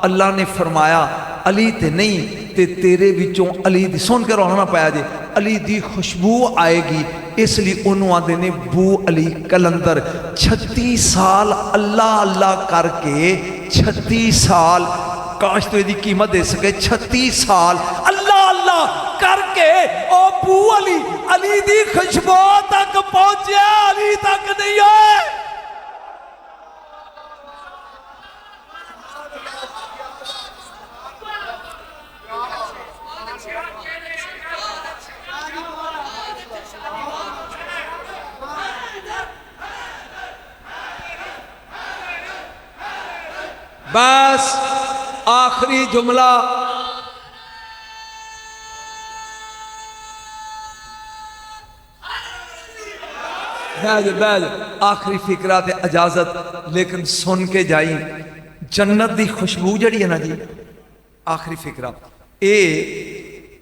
अल्लाह ने फरमाया अली ते नहीं ते तेरे विचों अली दी, सुन के रोना पाया जे, अली दी खुशबू आएगी, इसलिए उन्होंने आते ने बू अली कलंदर। 36 साल अल्लाह अल्लाह करके 36 साल, काश तो इसकी कीमत दे सके। 36 साल अल्लाह अल्लाह करके ओ बू अली दी खुशबू तक पहुंचे, अली तक नहीं आए। बस आखिरी जुमला, बैज आखिरी फिक्रा ते इजाजत, लेकिन सुन के जाई। जन्नत की खुशबू जड़ी है ना जी, आखिरी फिक्रा, ये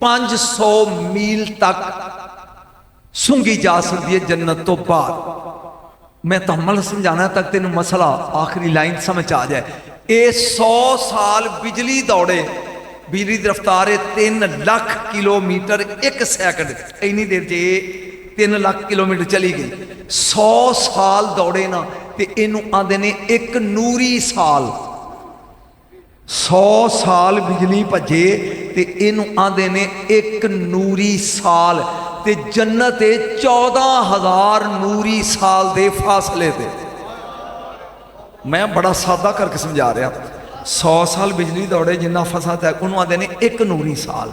500 मील तक सूंघी जा सकती है जन्नत तो बाहर। मैं तो अमल समझाना तक तेन मसला आखिरी लाइन समझ आ जाए। ये 100 साल बिजली दौड़े, बिजली की रफ्तार है 3 लाख किलोमीटर 1 सैकंड, इन्नी देर च 3 लाख किलोमीटर चली गई। 100 साल दौड़े ना तो इनू आंदे ने एक नूरी साल। 100 साल बिजली भजे तो इनू आंदे ने एक नूरी साल। ते जन्नत 14,000 नूरी साल दे फासले थे। मैं बड़ा सादा करके समझा रहा। 100 साल बिजली दौड़े जिन्ना फसाद है, उन्होंने आते ने एक नूरी साल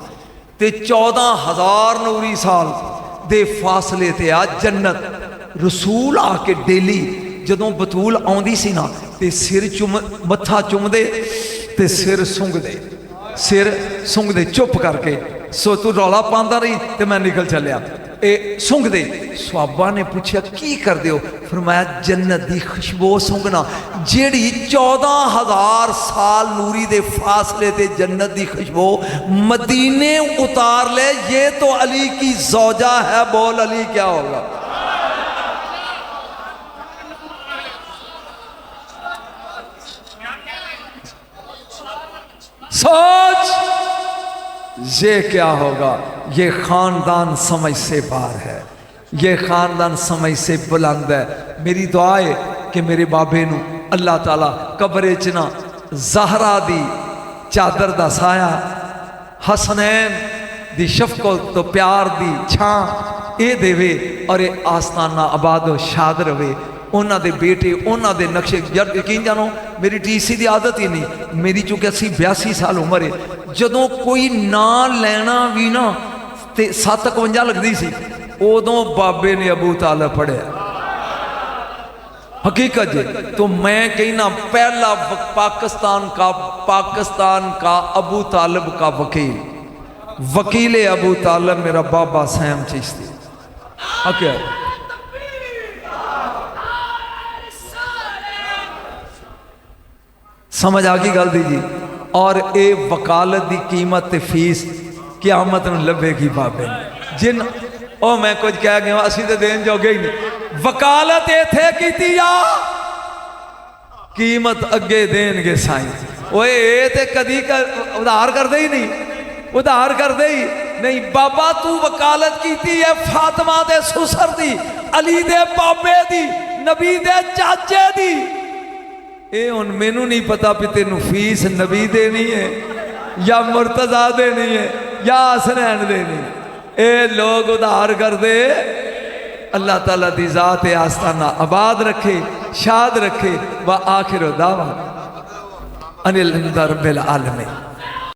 ते 14,000 नूरी साल दे फासले ते आ जन्नत। रसूल आके डेली जदों बतूल आउंदी सी ना ते सिर मत्था चुमदे ते सिर सूंघदे चुप करके। सो तू रौला पांदा रही ते मैं निकल चलिया। ए सूंघदे सहाबा ने पूछा की कर दे हो? फरमाया जन्नत दी खुशबू सूंघना, जेड़ी 14,000 साल नूरी दे फासले ते जन्नत दी खुशबू मदीने उतार ले। ये तो अली की ज़ौजा है, बोल अली क्या होगा? सोच ये क्या होगा? ये खानदान समझ से बाहर है, ये खानदान समझ से बुलंद है। मेरी दुआ है कि मेरे बाबे नू अल्लाह ताला कब्रे च ना ज़हरा दी चादर दा साया, हसनैन दी शफकत तो प्यार दी छां ये देवे और ये आस्ताना आबाद शाद रवे। उन्होंने दे बेटे उन्होंने दे नक्शे यार यकीन जानो मेरी टीसी की आदत ही नहीं। मेरी चूंकि 82 साल उम्र है, जदों कोई ना लेना भी ना तो 751 लगती सी, उदों बाबे ने अबू तालिब पढ़िया। हकीकत है तो मैं कहना पहला पाकिस्तान का अबू तालिब का वकील अबू तालिब मेरा बाबा सैम चिश्ती। हकीकत समझ आ गई गल दी जी। और ये वकालत की कीमत फीस क़यामत नूं लभेगी बाबे जिन ओ मैं कुछ कह गया असीं ते देन जोगे ही नहीं। वकालत इत्थे कीती आ, कीमत अगे देणगे साईं। ओए ये ते कदी उधार करदे ही नहीं, उधार करदे ही नहीं। बाबा तू वकालत कीती है फातिमा दे सुसर दी, अली दे बाबे दी, नबी दे चाचे दी। ਇਹ ਹੁਣ ਮੈਨੂੰ ਨਹੀਂ ਪਤਾ ਵੀ ਤੈਨੂੰ ਫੀਸ ਨਬੀ ਦੇਣੀ ਹੈ ਜਾਂ ਮੁਰਤਜ਼ਾ ਦੇਣੀ ਹੈ ਜਾਂ ਹਸਨੈਨ ਦੇਣੀ। ਇਹ ਲੋग उधार कर दे। अल्लाह ताला दी ज़ात आस्ताना आबाद रखे, शाद रखे। व आखिर दावा अनिल रब्बिल आलमीन।